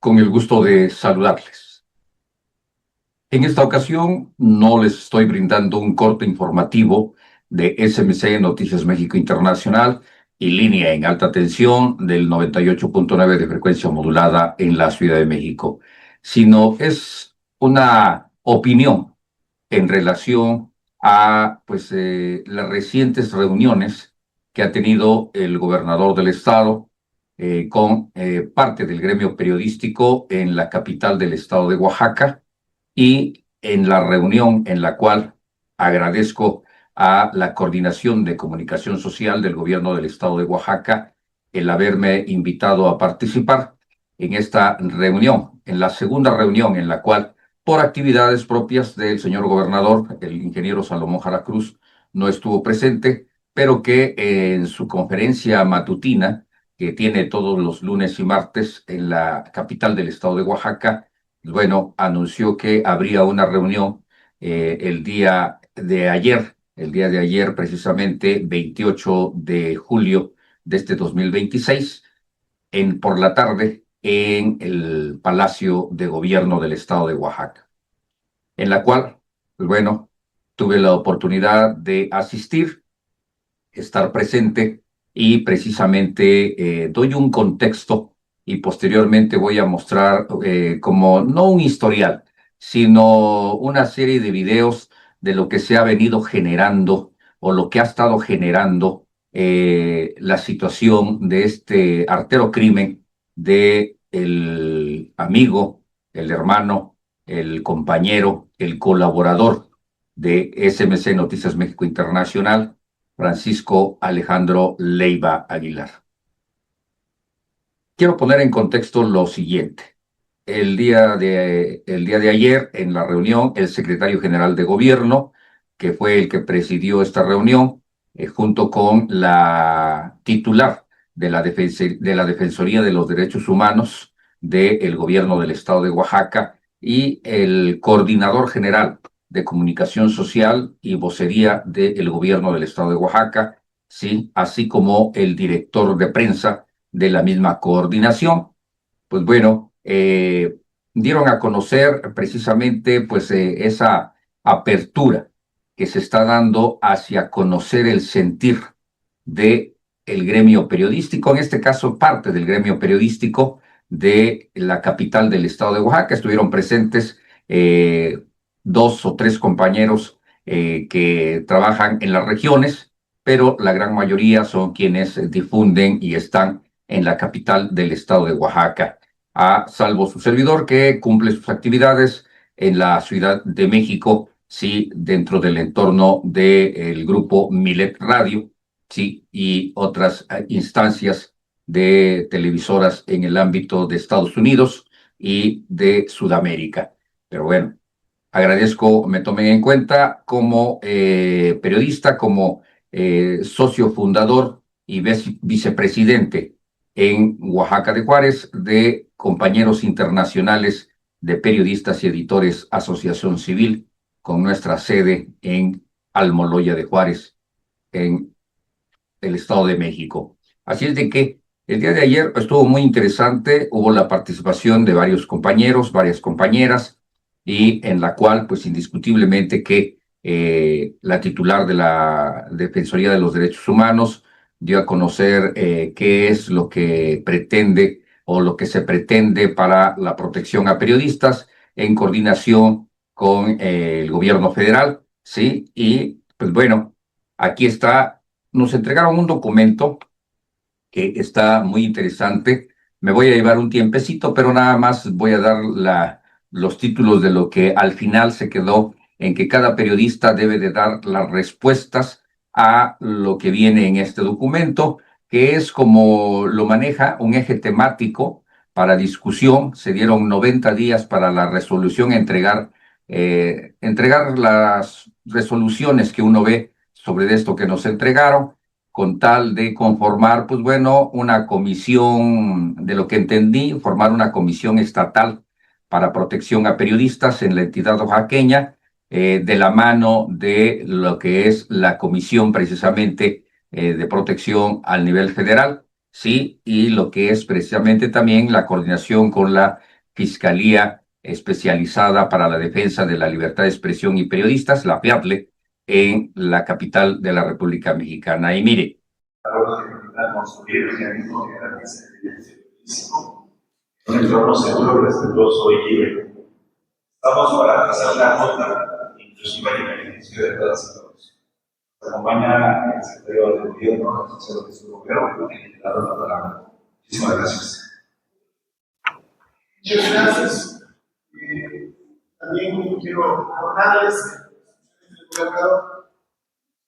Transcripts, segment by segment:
Con el gusto de saludarles. En esta ocasión no les estoy brindando un corte informativo de SMC Noticias México Internacional y línea en alta tensión del 98.9 de frecuencia modulada en la Ciudad de México, sino es una opinión en relación a las recientes reuniones que ha tenido el gobernador del estado con parte del gremio periodístico en la capital del estado de Oaxaca, y en la reunión en la cual agradezco a la Coordinación de Comunicación Social del Gobierno del Estado de Oaxaca el haberme invitado a participar en esta reunión, en la segunda reunión en la cual, por actividades propias del señor gobernador, el ingeniero Salomón Jara Cruz, no estuvo presente, pero que en su conferencia matutina, que tiene todos los lunes y martes en la capital del estado de Oaxaca, bueno, anunció que habría una reunión el día de ayer precisamente, 28 de julio de este 2026, por la tarde, en el Palacio de Gobierno del Estado de Oaxaca, en la cual, pues bueno, tuve la oportunidad de asistir, estar presente y precisamente doy un contexto y posteriormente voy a mostrar como no un historial, sino una serie de videos de lo que se ha venido generando o lo que ha estado generando la situación de este artero crimen de el amigo, el hermano, el compañero, el colaborador de SMC Noticias México Internacional, Francisco Alejandro Leiva Aguilar. Quiero poner en contexto lo siguiente. El día de ayer, en la reunión, el secretario general de Gobierno, que fue el que presidió esta reunión, junto con la titular de la Defensoría de los Derechos Humanos del Gobierno del Estado de Oaxaca y el coordinador general de Comunicación Social y Vocería del Gobierno del Estado de Oaxaca, sí, así como el director de prensa de la misma coordinación. Pues bueno, dieron a conocer precisamente esa apertura que se está dando hacia conocer el sentir de el gremio periodístico, en este caso parte del gremio periodístico de la capital del estado de Oaxaca. Estuvieron presentes dos o tres compañeros que trabajan en las regiones, pero la gran mayoría son quienes difunden y están en la capital del estado de Oaxaca, a salvo su servidor, que cumple sus actividades en la Ciudad de México, sí, dentro del entorno del grupo Milet Radio, sí, y otras instancias de televisoras en el ámbito de Estados Unidos y de Sudamérica. Pero bueno, agradezco me tomen en cuenta como periodista, como socio fundador y vicepresidente en Oaxaca de Juárez de Compañeros Internacionales de Periodistas y Editores Asociación Civil, con nuestra sede en Almoloya de Juárez, en el Estado de México. Así es de que el día de ayer estuvo muy interesante, hubo la participación de varios compañeros, varias compañeras, y en la cual, pues indiscutiblemente que la titular de la Defensoría de los Derechos Humanos dio a conocer qué es lo que pretende o lo que se pretende para la protección a periodistas en coordinación con el gobierno federal, ¿sí? Y pues bueno, aquí está, nos entregaron un documento que está muy interesante. Me voy a llevar un tiempecito, pero nada más voy a dar los títulos de lo que al final se quedó en que cada periodista debe de dar las respuestas a lo que viene en este documento, que es como lo maneja un eje temático para discusión. Se dieron 90 días para la resolución, entregar las resoluciones que uno ve sobre esto que nos entregaron, con tal de conformar, pues bueno, una comisión, de lo que entendí, formar una comisión estatal para protección a periodistas en la entidad oaxaqueña, de la mano de lo que es la comisión precisamente de protección al nivel federal, sí, y lo que es precisamente también la coordinación con la Fiscalía Especializada para la Defensa de la Libertad de Expresión y Periodistas, la FEAPLE, en la capital de la República Mexicana. Y mire, un entorno seguro, respetuoso y libre. Estamos para hacer la nota inclusiva y beneficio de todas y todos. Nos acompaña el secretario del Gobierno, el asesor de su gobierno, y le dado la palabra. Muchísimas gracias. Muchas gracias. También quiero recordarles que el gobernador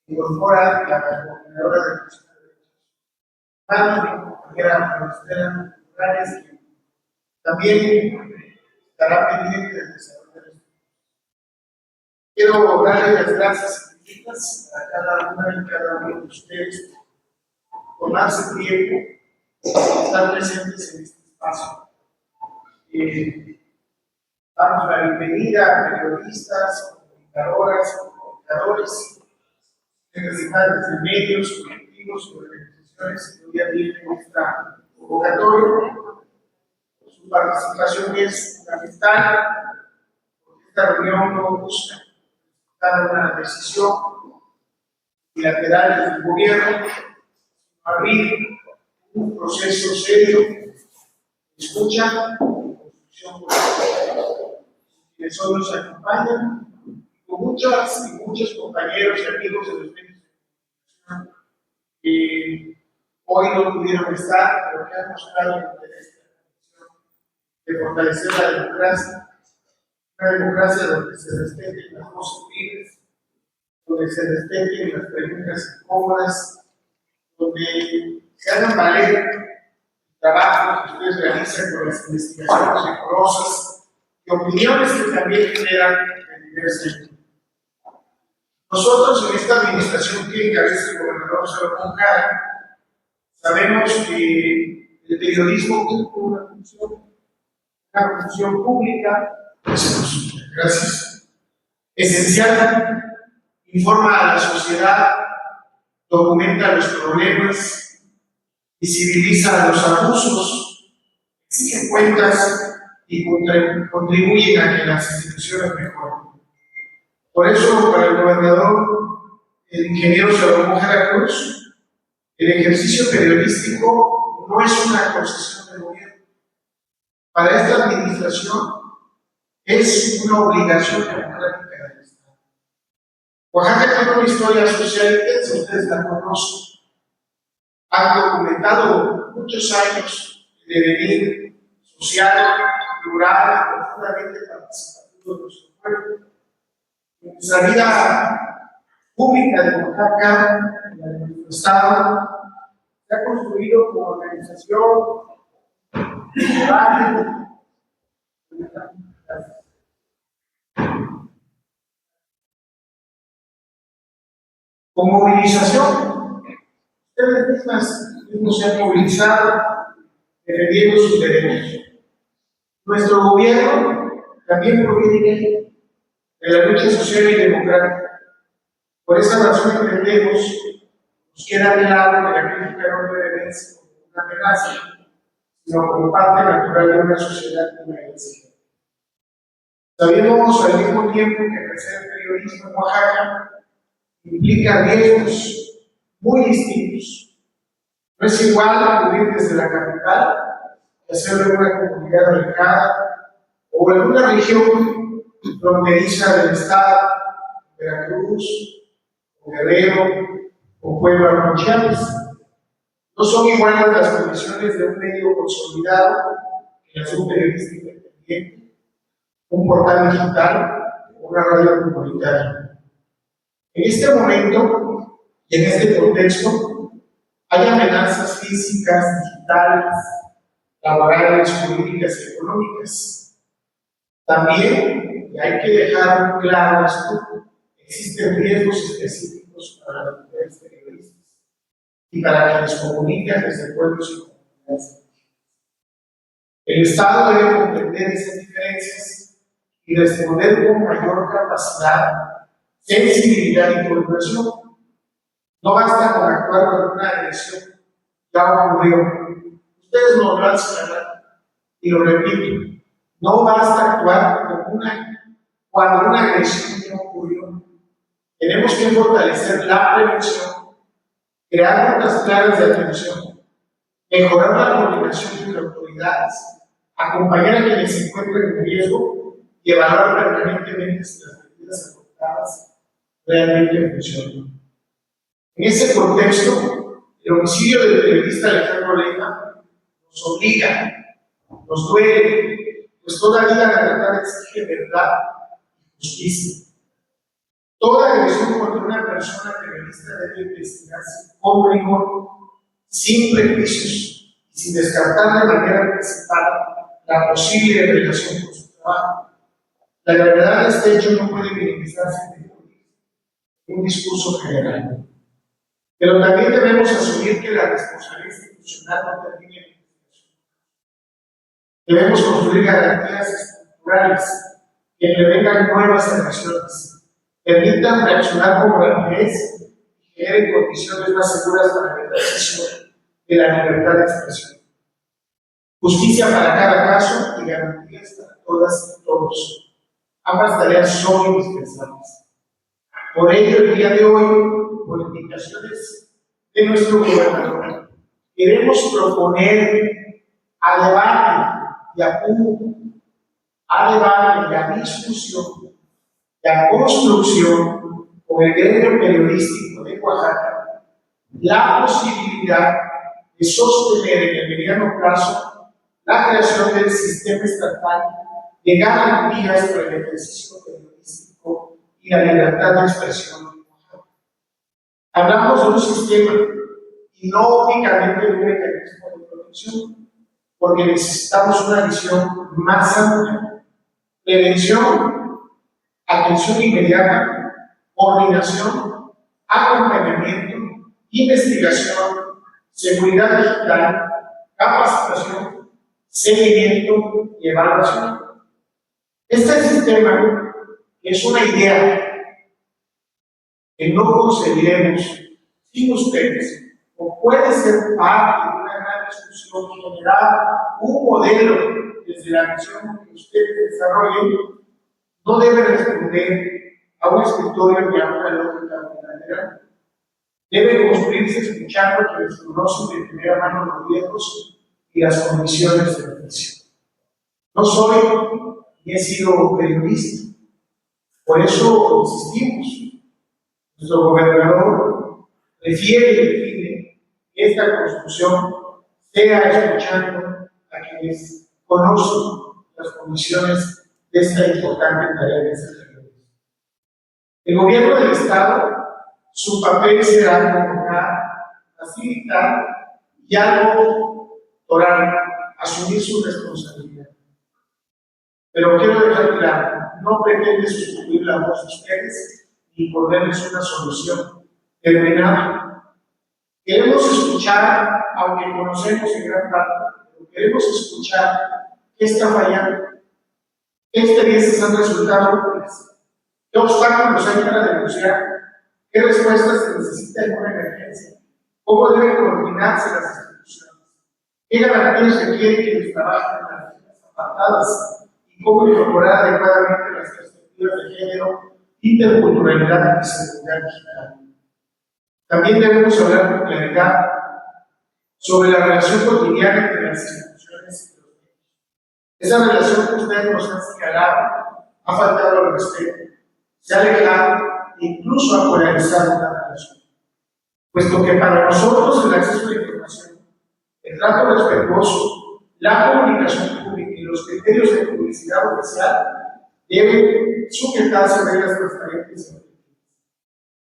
incorpora la coordinadora de los humanos, mi compañera Marcela Morales, que también estará pendiente del desarrollo de esto. Quiero darle las gracias infinitas a cada una y cada uno de ustedes por tomarse tiempo de estar presentes en este espacio. Damos la bienvenida a periodistas, comunicadoras, comunicadores, representantes de medios, colectivos, organizaciones que hoy día tienen esta convocatoria. Su participación es fundamental, porque esta reunión no busca dar una decisión bilateral del gobierno, sino abrir un proceso serio de escucha, construcción política. Quienes hoy nos acompañan, con muchas y muchos compañeros y amigos de los medios de comunicación que hoy no pudieron estar, pero que han mostrado el interés de fortalecer la democracia, una democracia donde se respeten las voces libres, donde se respeten las preguntas incómodas, donde se hagan valer el trabajo que ustedes realizan con las investigaciones rigurosas y opiniones que también generan en diversas. Nosotros en esta administración que encabeza el gobernador Salomón Jara, sabemos que el periodismo cumple una función pública, gracias, esencial, informa a la sociedad, documenta los problemas, visibiliza los abusos, exige cuentas y contribuyen a que las instituciones mejoren. Por eso, para el gobernador, el ingeniero Salomón Jara Cruz, el ejercicio periodístico no es una concesión del gobierno. Para esta administración es una obligación democrática del Estado. Oaxaca tiene una historia social intensa, ustedes la conocen. Han documentado muchos años de devenir social, plural, profundamente participativo de nuestro pueblo. Nuestra vida pública de Oaxaca, la de nuestro Estado, se ha construido como organización, debate, con movilización. Ustedes mismos se han movilizado defendiendo sus derechos. Nuestro gobierno también proviene de la lucha social y democrática. Por esa razón entendemos, nos queda claro que la crítica no debe verse como una amenaza, sino como parte natural de una sociedad y una iglesia. Sabemos al mismo tiempo que ejercer el periodismo en Oaxaca implica riesgos muy distintos. No es igual acudir desde la capital que hacerlo en una comunidad alejada o en una región fronteriza del estado, Veracruz, o Guerrero, o Puebla, o Chiapas. No son iguales las condiciones de un medio consolidado que las de un periodista independiente, un portal digital o una radio comunitaria. En este momento y en este contexto hay amenazas físicas, digitales, laborales, jurídicas y económicas. También, y hay que dejar muy claro esto, existen riesgos específicos para las mujeres periodistas y para quienes comunican desde pueblos y comunidades. El Estado debe comprender esas diferencias y responder con mayor capacidad, sensibilidad y coordinación. No basta con actuar con una agresión, ya ocurrió. Ustedes nos lo han señalado, y lo repito, No basta actuar cuando una agresión ya ocurrió. Tenemos que fortalecer la prevención, crear rutas claras de atención, mejorar la coordinación entre autoridades, acompañar a quienes se encuentren en riesgo y evaluar permanentemente si las medidas adoptadas realmente funcionan. En ese contexto, el homicidio del periodista Alejandro Leyva nos obliga, nos duele, pues toda vida la verdad exige verdad y justicia. Toda agresión contra una persona periodista debe investigarse con rigor, sin prejuicios y sin descartar de manera anticipada la posible relación con su trabajo. La gravedad de este hecho no puede minimizarse en un discurso general. Pero también debemos asumir que la responsabilidad institucional no termina en la investigación. Debemos construir garantías estructurales que prevengan nuevas agresiones, permitan reaccionar con rapidez y generen condiciones más seguras para el ejercicio de la libertad de expresión. Justicia para cada caso y garantías para todas y todos. Ambas tareas son indispensables. Por ello, el día de hoy, por indicaciones de nuestro gobernador, queremos proponer a debate y a discusión y a construcción con el gremio periodístico de Oaxaca la posibilidad de sostener en el mediano plazo la creación del sistema estatal de garantías para el ejercicio periodístico y la libertad de expresión. Hablamos de un sistema y no únicamente de un mecanismo de protección, porque necesitamos una visión más amplia: prevención, atención inmediata, coordinación, acompañamiento, investigación, seguridad digital, capacitación, seguimiento y evaluación. Este sistema es una idea que no concebiremos sin ustedes, o puede ser parte de una gran discusión general, un modelo desde la visión que ustedes desarrollen. No debe responder a un escritorio ni a una lógica unilateral. Debe construirse escuchando a quienes conocen de primera mano los riesgos y las condiciones del oficio. No soy ni he sido periodista, por eso insistimos. Nuestro gobernador refiere y define que esta construcción sea escuchando a quienes conocen las condiciones de esta importante tarea de desarrollo. El gobierno del Estado, su papel será convocar, facilitar y algo orar, asumir su responsabilidad. Pero quiero dejar claro, no pretende sustituir la voz de ustedes ni ponerles una solución terminada. Queremos escuchar, aunque conocemos en gran parte, pero queremos escuchar qué está fallando, qué experiencias han resultado útiles, qué obstáculos hay para denunciar, qué respuestas se necesitan en una emergencia, cómo deben coordinarse las instituciones, qué garantías requieren quienes trabajan en las regiones apartadas y cómo incorporar adecuadamente las perspectivas de género, interculturalidad y seguridad digital. También debemos hablar con claridad sobre la relación cotidiana entre las instituciones y los medios. Esa relación que ustedes nos han señalado ha faltado al respeto, se ha alejado e incluso ha polarizado la relación. Puesto que para nosotros el acceso a la información, el trato respetuoso, la comunicación pública y los criterios de publicidad oficial deben sujetarse a reglas transparentes y objetivas.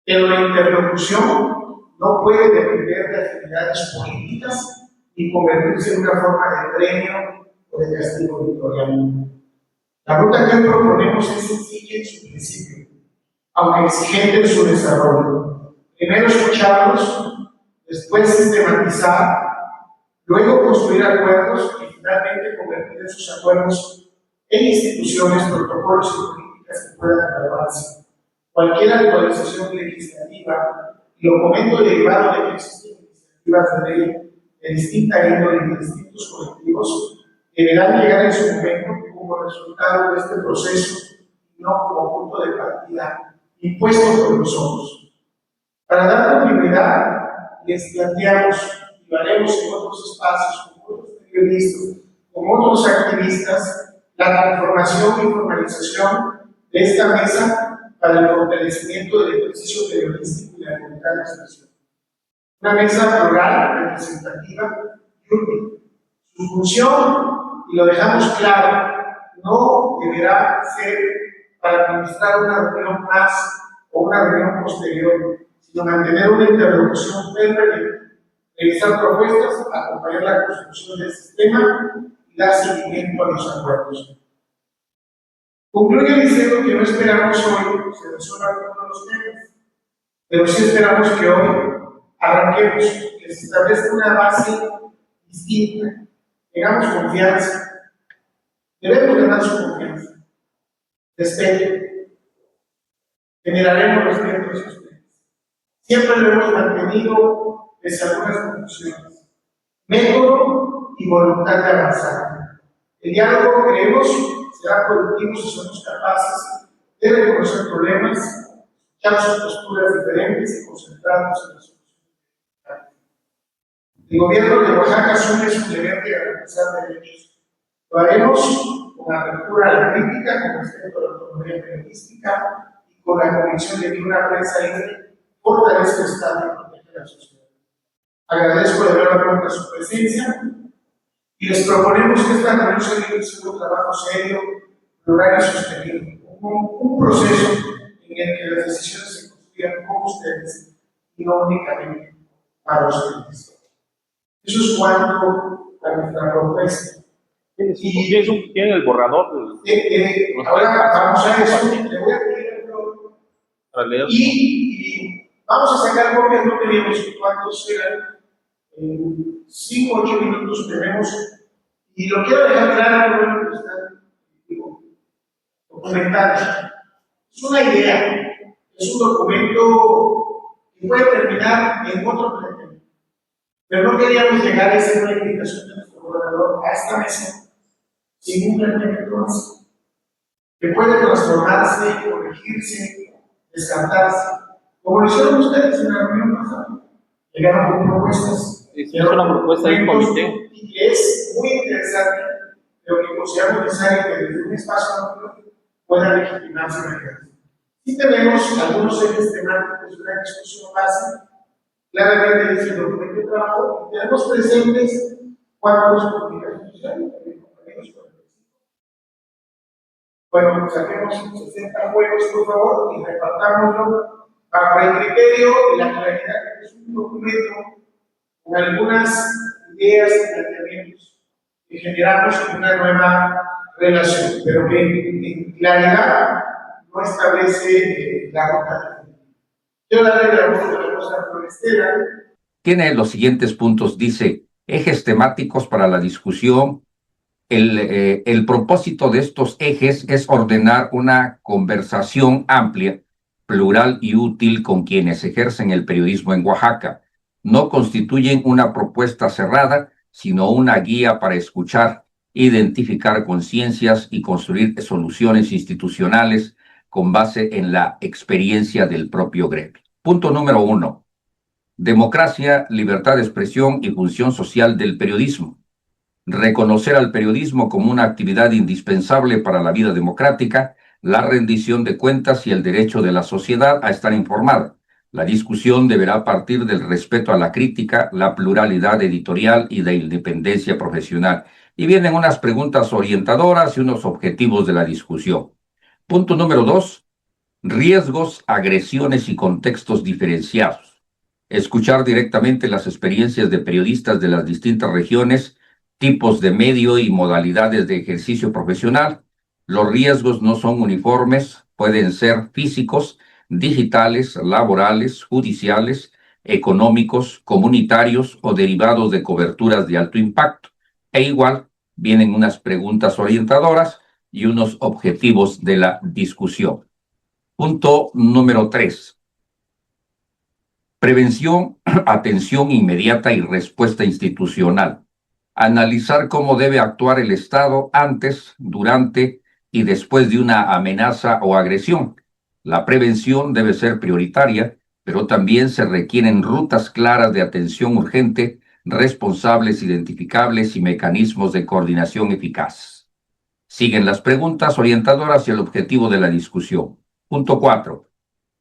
Pero la interlocución no puede depender de actividades políticas ni convertirse en una forma de premio o de castigo editorial. La ruta que hoy proponemos es sencilla en su principio, aunque exigente en su desarrollo. Primero escucharlos, después sistematizar, luego construir acuerdos y finalmente convertir esos acuerdos en instituciones, protocolos y políticas que puedan evaluarse. Cualquier actualización legislativa, y lo comento derivado de que existen iniciativas de ley de distinta índole y de distintos colectivos, deberán llegar en su momento como resultado de este proceso y no como punto de partida impuesto por nosotros. Para dar continuidad, les planteamos y lo haremos en otros espacios, con otros periodistas, con otros activistas, la conformación y formalización de esta mesa para el fortalecimiento del ejercicio periodístico y la libertad de expresión. Una mesa plural, representativa y útil. Su función, y lo dejamos claro, no deberá ser para administrar una reunión más o una reunión posterior, sino mantener una interlocución permanente, realizar propuestas, acompañar la construcción del sistema y dar seguimiento a los acuerdos. Concluyo diciendo que no esperamos hoy se resuelvan todos los temas, pero sí esperamos que hoy arranquemos, que se establezca una base distinta, tengamos confianza, debemos ganar su confianza, respeto, generaremos respeto hacia ustedes. Siempre lo hemos mantenido pese a algunas confusiones, método y voluntad de avanzar. El diálogo, creemos, será productivo si somos capaces de reconocer problemas, escuchar sus posturas diferentes y concentrarnos en la solución. El gobierno de Oaxaca asume su deber de garantizar derechos. Lo haremos con apertura a la crítica, con respeto a la autonomía periodística y con la convicción de que una prensa libre fortalece el Estado y protege a la sociedad. Agradezco de nueva cuenta su presencia y les proponemos que esta reunión se inicie un trabajo serio, plural y sostenido, un proceso en el que las decisiones se construyan con ustedes y no únicamente para ustedes. Eso es cuanto a nuestra propuesta. ¿Tiene el borrador? Ahora vamos a eso, le voy a pedir el blog y vamos a sacar copias, no tenemos cuántos serán, 5 o 8 minutos tenemos, y lo quiero dejar claro, bueno, está documentado. Es una idea, es un documento que puede terminar en otro planteamiento, pero no queríamos llegar a esa planificación de nuestro gobernador a esta mesa sin un planteamiento más, que puede transformarse, corregirse, descartarse, como lo hicieron ustedes en la reunión pasada. Llegaron con propuestas. Es una propuesta de un comité. Y que es muy interesante, pero que consideramos necesario que desde un espacio amplio pueda legitimarse la ejercicio. Sí tenemos algunos ejes temáticos de una discusión base, claramente dice el documento de trabajo, y tenemos presentes cuántos comunicaciones sociales, compañeros. Bueno, saquemos 60 juegos, por favor, y repartámoslo bajo el criterio y la claridad que es un documento con algunas ideas y planteamientos que generamos una nueva relación, pero que en claridad no establece la ruta. Quiero darle la voz a Florestela. Tiene los siguientes puntos, dice, ejes temáticos para la discusión. El propósito de estos ejes es ordenar una conversación amplia, plural y útil con quienes ejercen el periodismo en Oaxaca. No constituyen una propuesta cerrada, sino una guía para escuchar, identificar conciencias y construir soluciones institucionales con base en la experiencia del propio gremio. Punto número 1. Democracia, libertad de expresión y función social del periodismo. Reconocer al periodismo como una actividad indispensable para la vida democrática, la rendición de cuentas y el derecho de la sociedad a estar informada. La discusión deberá partir del respeto a la crítica, la pluralidad editorial y la independencia profesional. Y vienen unas preguntas orientadoras y unos objetivos de la discusión. Punto número 2. Riesgos, agresiones y contextos diferenciados. Escuchar directamente las experiencias de periodistas de las distintas regiones, tipos de medio y modalidades de ejercicio profesional. Los riesgos no son uniformes, pueden ser físicos, digitales, laborales, judiciales, económicos, comunitarios o derivados de coberturas de alto impacto. E igual, vienen unas preguntas orientadoras y unos objetivos de la discusión. Punto número 3. Prevención, atención inmediata y respuesta institucional. Analizar cómo debe actuar el Estado antes, durante y después de una amenaza o agresión. La prevención debe ser prioritaria, pero también se requieren rutas claras de atención urgente, responsables identificables y mecanismos de coordinación eficaces. Siguen las preguntas orientadoras y el objetivo de la discusión. Punto 4.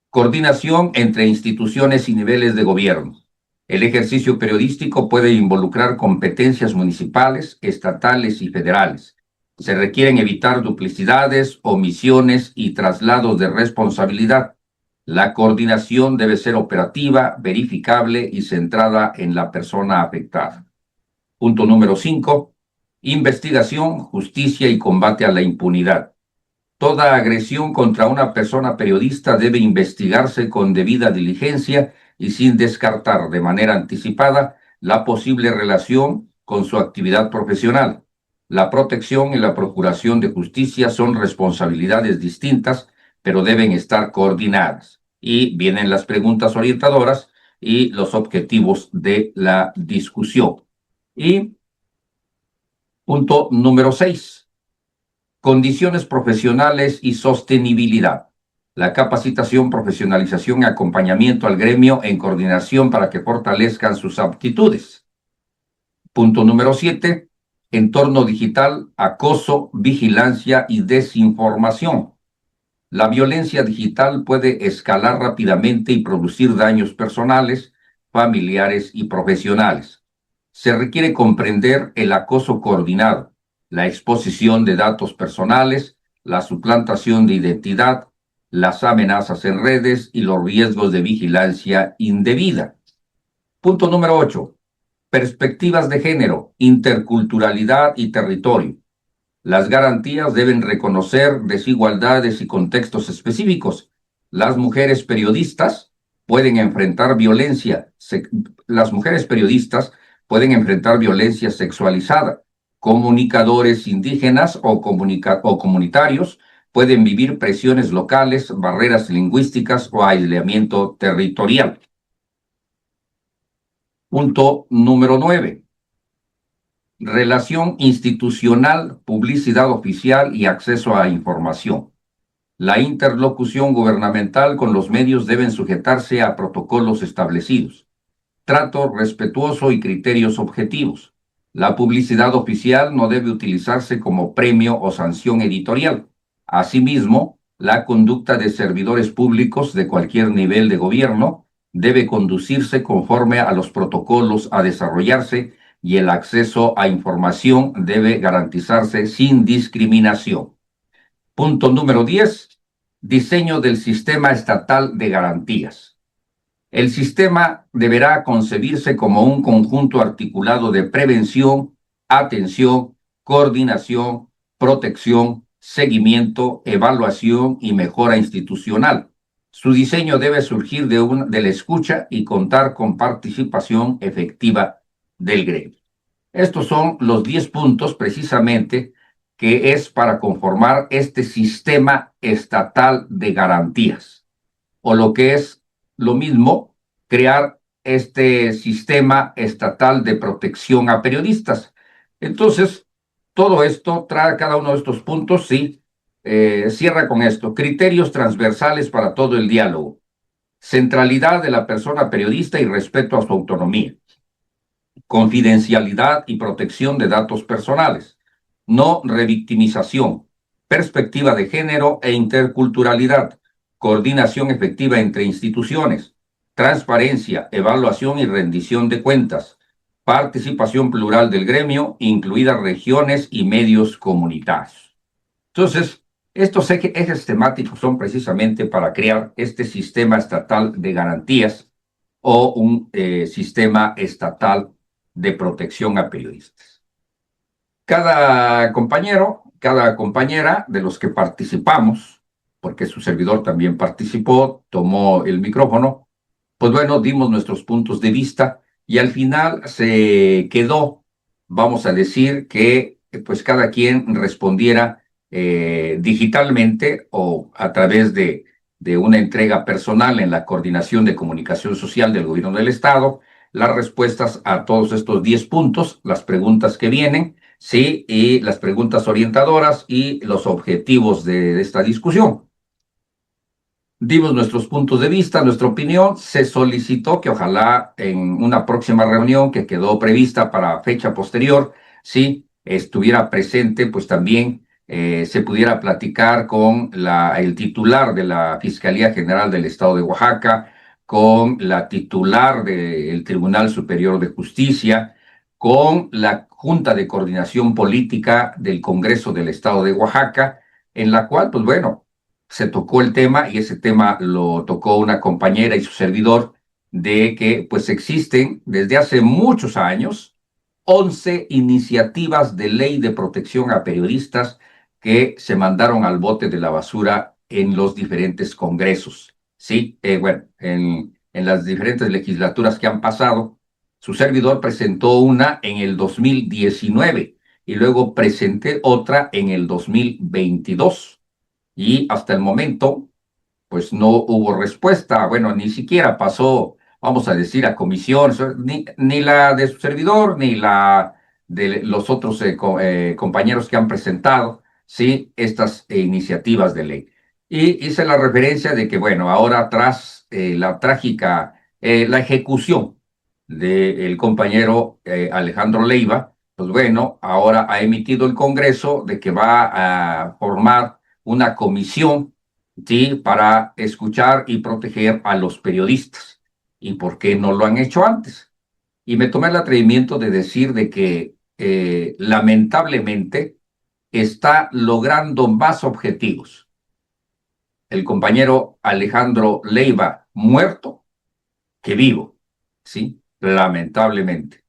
Coordinación entre instituciones y niveles de gobierno. El ejercicio periodístico puede involucrar competencias municipales, estatales y federales. Se requieren evitar duplicidades, omisiones y traslados de responsabilidad. La coordinación debe ser operativa, verificable y centrada en la persona afectada. Punto número 5. Investigación, justicia y combate a la impunidad. Toda agresión contra una persona periodista debe investigarse con debida diligencia y sin descartar de manera anticipada la posible relación con su actividad profesional. La protección y la procuración de justicia son responsabilidades distintas, pero deben estar coordinadas. Y vienen las preguntas orientadoras y los objetivos de la discusión. Y punto número 6. Condiciones profesionales y sostenibilidad. La capacitación, profesionalización y acompañamiento al gremio en coordinación para que fortalezcan sus aptitudes. Punto número 7. Entorno digital, acoso, vigilancia y desinformación. La violencia digital puede escalar rápidamente y producir daños personales, familiares y profesionales. Se requiere comprender el acoso coordinado, la exposición de datos personales, la suplantación de identidad, las amenazas en redes y los riesgos de vigilancia indebida. Punto número 8. Perspectivas de género, interculturalidad y territorio. Las garantías deben reconocer desigualdades y contextos específicos. Las mujeres periodistas pueden enfrentar violencia. Las mujeres periodistas pueden enfrentar violencia sexualizada. Comunicadores indígenas o comunitarios pueden vivir presiones locales, barreras lingüísticas o aislamiento territorial. Punto número 9. Relación institucional, publicidad oficial y acceso a información. La interlocución gubernamental con los medios deben sujetarse a protocolos establecidos. Trato respetuoso y criterios objetivos. La publicidad oficial no debe utilizarse como premio o sanción editorial. Asimismo, la conducta de servidores públicos de cualquier nivel de gobierno debe conducirse conforme a los protocolos a desarrollarse y el acceso a información debe garantizarse sin discriminación. Punto número 10. Diseño del sistema estatal de garantías. El sistema deberá concebirse como un conjunto articulado de prevención, atención, coordinación, protección, seguimiento, evaluación y mejora institucional. Su diseño debe surgir de la escucha y contar con participación efectiva del gremio. Estos son los 10 puntos precisamente que es para conformar este sistema estatal de garantías, o lo que es lo mismo, crear este sistema estatal de protección a periodistas. Entonces, todo esto trae cada uno de estos puntos, sí, cierra con esto: criterios transversales para todo el diálogo, centralidad de la persona periodista y respeto a su autonomía, confidencialidad y protección de datos personales, no revictimización, perspectiva de género e interculturalidad, coordinación efectiva entre instituciones, transparencia, evaluación y rendición de cuentas, participación plural del gremio, incluidas regiones y medios comunitarios. Entonces, estos ejes temáticos son precisamente para crear este sistema estatal de garantías o un sistema estatal de protección a periodistas. Cada compañero, cada compañera de los que participamos, porque su servidor también participó, tomó el micrófono, pues bueno, dimos nuestros puntos de vista y al final se quedó, vamos a decir, que pues cada quien respondiera digitalmente o a través de una entrega personal en la Coordinación de Comunicación Social del Gobierno del Estado, las respuestas a todos estos 10 puntos, las preguntas que vienen, sí, y las preguntas orientadoras y los objetivos de esta discusión. Dimos nuestros puntos de vista, nuestra opinión. Se solicitó que ojalá en una próxima reunión que quedó prevista para fecha posterior, sí, estuviera presente, pues también se pudiera platicar con el titular de la Fiscalía General del Estado de Oaxaca, con la titular del Tribunal Superior de Justicia, con la Junta de Coordinación Política del Congreso del Estado de Oaxaca, en la cual, pues bueno, se tocó el tema, y ese tema lo tocó una compañera y su servidor, de que pues existen desde hace muchos años 11 iniciativas de ley de protección a periodistas que se mandaron al bote de la basura en los diferentes congresos. Sí, bueno, en las diferentes legislaturas que han pasado, su servidor presentó una en el 2019 y luego presenté otra en el 2022. Y hasta el momento, pues no hubo respuesta. Bueno, ni siquiera pasó, vamos a decir, a comisión, ni la de su servidor, ni la de los otros compañeros que han presentado, sí, estas iniciativas de ley. Y hice la referencia de que, bueno, ahora tras la trágica, la ejecución del compañero Alejandro Leiva, pues bueno, ahora ha emitido el Congreso de que va a formar una comisión, ¿sí?, para escuchar y proteger a los periodistas. ¿Y por qué no lo han hecho antes? Y me tomé el atrevimiento de decir de que lamentablemente está logrando más objetivos el compañero Alejandro Leiva muerto que vivo, ¿sí? Lamentablemente.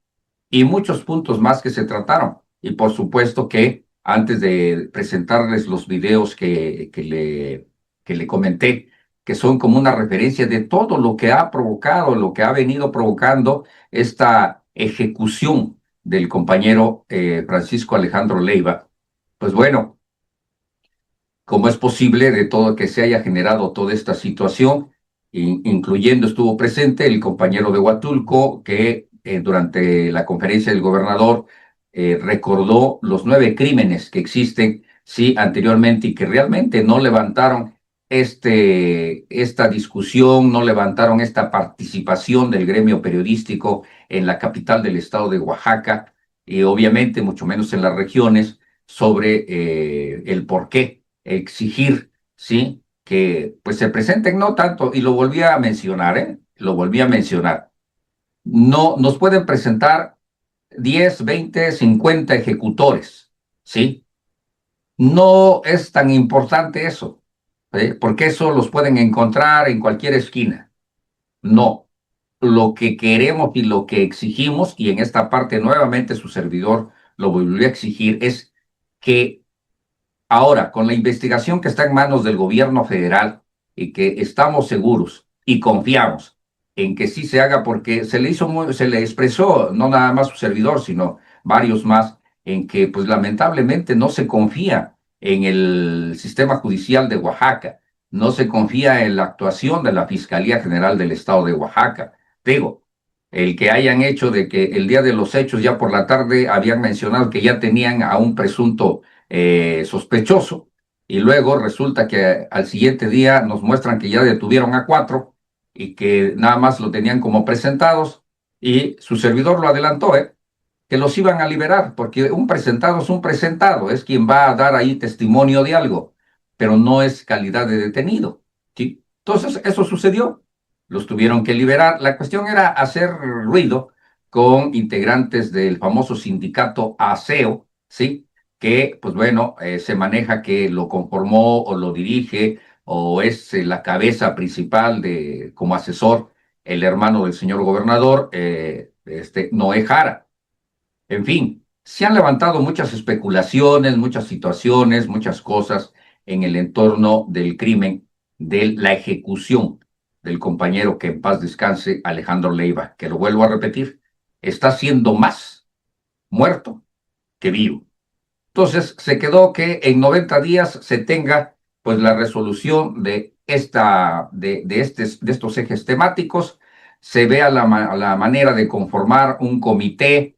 Y muchos puntos más que se trataron. Y por supuesto que antes de presentarles los videos que le comenté, que son como una referencia de todo lo que ha provocado, lo que ha venido provocando esta ejecución del compañero Francisco Alejandro Leiva, pues bueno, ¿cómo es posible de todo que se haya generado toda esta situación? Incluyendo, estuvo presente el compañero de Huatulco, que durante la conferencia del gobernador recordó los 9 crímenes que existen, sí, anteriormente, y que realmente no levantaron esta discusión, no levantaron esta participación del gremio periodístico en la capital del estado de Oaxaca, y obviamente mucho menos en las regiones, sobre el por qué exigir, ¿sí?, que pues se presenten, no tanto, y lo volví a mencionar, lo volví a mencionar, no nos pueden presentar 10, 20, 50 ejecutores, ¿sí? No es tan importante eso, porque eso los pueden encontrar en cualquier esquina. No, lo que queremos y lo que exigimos, y en esta parte nuevamente su servidor lo volvió a exigir, es que ahora, con la investigación que está en manos del gobierno federal, y que estamos seguros y confiamos en que sí se haga, porque se le expresó, no nada más su servidor, sino varios más, en que pues lamentablemente no se confía en el sistema judicial de Oaxaca, no se confía en la actuación de la Fiscalía General del Estado de Oaxaca. Digo, el que hayan hecho de que el día de los hechos, ya por la tarde, habían mencionado que ya tenían a un presunto sospechoso, y luego resulta que al siguiente día nos muestran que ya detuvieron a 4 y que nada más lo tenían como presentados, y su servidor lo adelantó, que los iban a liberar, porque un presentado es un presentado, es quien va a dar ahí testimonio de algo, pero no es calidad de detenido, ¿sí? Entonces eso sucedió, los tuvieron que liberar. La cuestión era hacer ruido con integrantes del famoso sindicato ASEO, ¿sí?, que, pues bueno, se maneja que lo conformó o lo dirige o es la cabeza principal de, como asesor, el hermano del señor gobernador, Noé Jara. En fin, se han levantado muchas especulaciones, muchas situaciones, muchas cosas en el entorno del crimen, de la ejecución del compañero, que en paz descanse, Alejandro Leiva, que lo vuelvo a repetir, está siendo más muerto que vivo. Entonces se quedó que en 90 días se tenga pues la resolución de estos ejes temáticos. se vea la manera de conformar un comité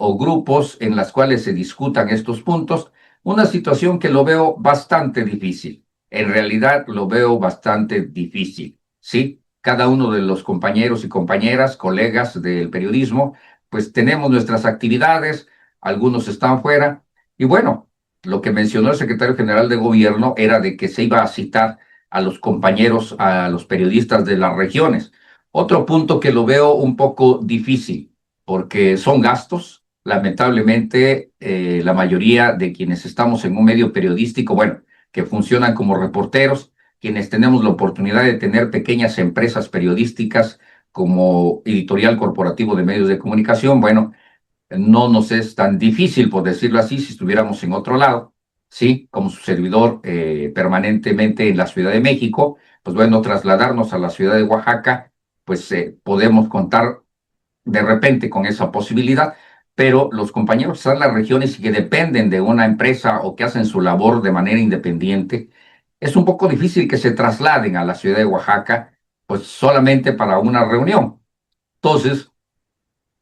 o grupos en las cuales se discutan estos puntos, una situación que lo veo bastante difícil. En realidad lo veo bastante difícil, ¿sí? Cada uno de los compañeros y compañeras, colegas del periodismo, pues tenemos nuestras actividades, algunos están fuera, y bueno, lo que mencionó el secretario general de gobierno era de que se iba a citar a los compañeros, a los periodistas de las regiones. Otro punto que lo veo un poco difícil, porque son gastos. Lamentablemente, la mayoría de quienes estamos en un medio periodístico, bueno, que funcionan como reporteros, quienes tenemos la oportunidad de tener pequeñas empresas periodísticas como editorial corporativo de medios de comunicación, bueno, no nos es tan difícil, por decirlo así, si estuviéramos en otro lado, ¿sí? Como su servidor permanentemente en la Ciudad de México, pues bueno, trasladarnos a la ciudad de Oaxaca, pues podemos contar de repente con esa posibilidad, pero los compañeros que están en las regiones y que dependen de una empresa o que hacen su labor de manera independiente, es un poco difícil que se trasladen a la ciudad de Oaxaca, pues solamente para una reunión. Entonces,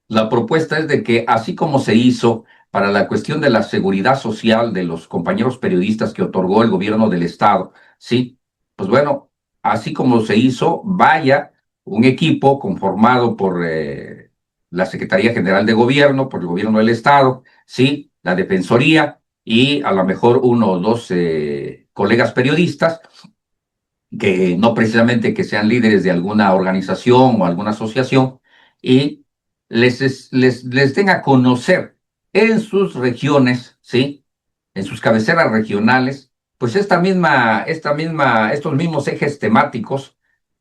la propuesta es de que, así como se hizo para la cuestión de la seguridad social de los compañeros periodistas que otorgó el gobierno del estado, sí, pues bueno, así como se hizo, vaya un equipo conformado por la Secretaría General de Gobierno, por el gobierno del estado, sí, la Defensoría y a lo mejor uno o dos colegas periodistas que no precisamente que sean líderes de alguna organización o alguna asociación, y les den a conocer en sus regiones, ¿sí? En sus cabeceras regionales, pues estos mismos ejes temáticos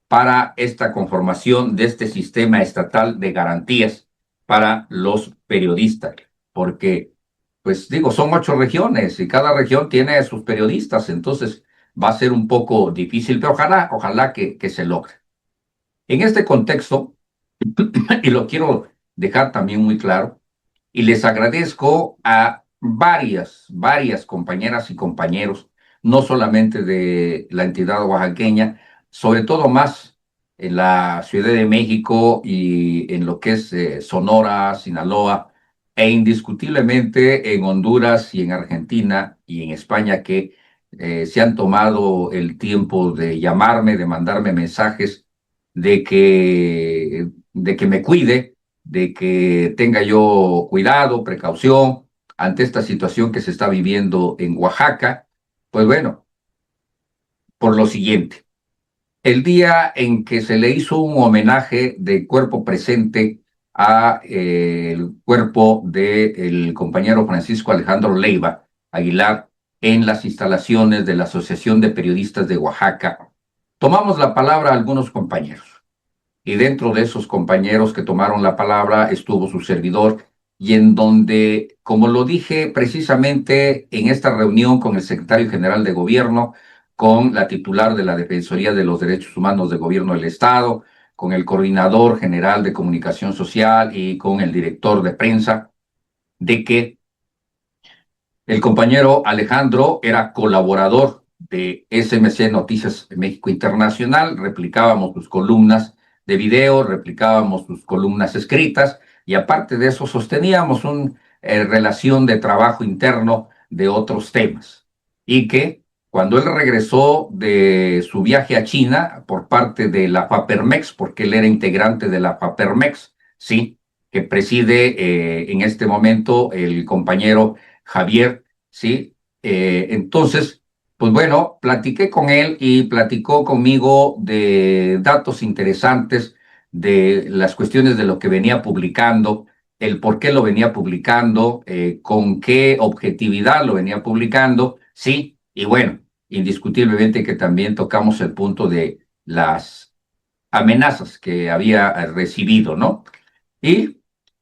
para esta conformación de este sistema estatal de garantías para los periodistas, porque, pues digo, son 8 regiones y cada región tiene sus periodistas, entonces va a ser un poco difícil, pero ojalá que se logre. En este contexto, y lo quiero dejar también muy claro, y les agradezco a varias compañeras y compañeros, no solamente de la entidad oaxaqueña, sobre todo más en la Ciudad de México y en lo que es Sonora, Sinaloa, e indiscutiblemente en Honduras y en Argentina y en España, que se han tomado el tiempo de llamarme, de mandarme mensajes, de que me cuide, de que tenga yo cuidado, precaución ante esta situación que se está viviendo en Oaxaca. Pues bueno, por lo siguiente, el día en que se le hizo un homenaje de cuerpo presente a el cuerpo del compañero Francisco Alejandro Leiva Aguilar en las instalaciones de la Asociación de Periodistas de Oaxaca, tomamos la palabra algunos compañeros. Y dentro de esos compañeros que tomaron la palabra estuvo su servidor, y en donde, como lo dije precisamente en esta reunión con el secretario general de gobierno, con la titular de la Defensoría de los Derechos Humanos del Gobierno del Estado, con el coordinador general de comunicación social y con el director de prensa, de que el compañero Alejandro era colaborador de SMC Noticias México Internacional, replicábamos sus columnas de video, replicábamos sus columnas escritas, y aparte de eso sosteníamos una relación de trabajo interno de otros temas. Y que cuando él regresó de su viaje a China por parte de la FAPERMEX, porque él era integrante de la FAPERMEX, sí, que preside en este momento el compañero Javier, ¿sí? Entonces, pues bueno, platiqué con él y platicó conmigo de datos interesantes, de las cuestiones de lo que venía publicando, el por qué lo venía publicando, con qué objetividad lo venía publicando, sí, y bueno, indiscutiblemente que también tocamos el punto de las amenazas que había recibido, ¿no? Y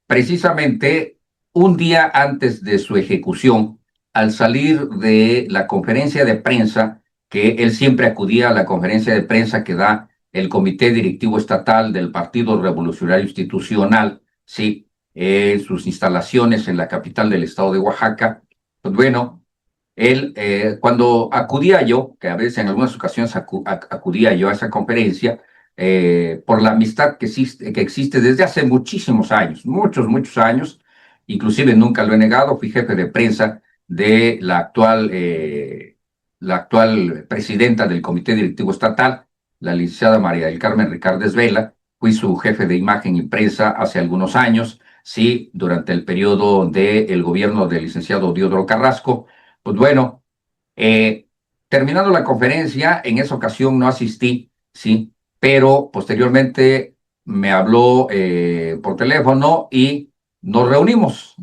precisamente un día antes de su ejecución, al salir de la conferencia de prensa, que él siempre acudía a la conferencia de prensa que da el Comité Directivo Estatal del Partido Revolucionario Institucional, sí, sus instalaciones en la capital del estado de Oaxaca, pues bueno, él, cuando acudía yo, que a veces en algunas ocasiones acudía yo a esa conferencia, por la amistad que existe desde hace muchísimos años, muchos años. Inclusive nunca lo he negado, fui jefe de prensa de la actual presidenta del Comité Directivo Estatal, la licenciada María del Carmen Ricardes Vela. Fui su jefe de imagen y prensa hace algunos años, sí, durante el periodo del gobierno del licenciado Diodoro Carrasco. Pues bueno, terminando la conferencia, en esa ocasión no asistí, sí, pero posteriormente me habló por teléfono y nos reunimos,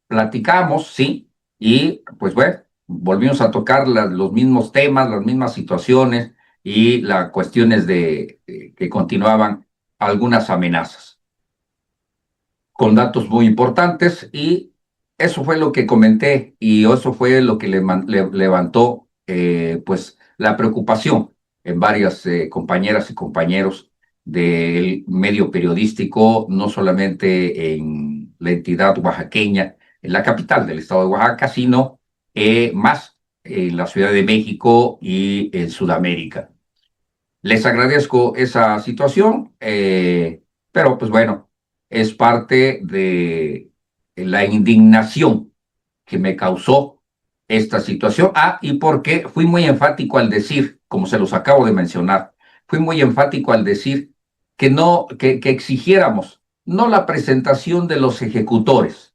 platicamos, sí, y pues bueno, volvimos a tocar los mismos temas, las mismas situaciones y las cuestiones que continuaban algunas amenazas, con datos muy importantes, y eso fue lo que comenté y eso fue lo que le levantó pues la preocupación en varias compañeras y compañeros del medio periodístico, no solamente en la entidad oaxaqueña, en la capital del estado de Oaxaca, sino más en la Ciudad de México y en Sudamérica. Les agradezco esa situación, pero pues bueno, es parte de la indignación que me causó esta situación. Ah, y porque fui muy enfático al decir, como se los acabo de mencionar, fui muy enfático al decir que no, que exigiéramos no la presentación de los ejecutores,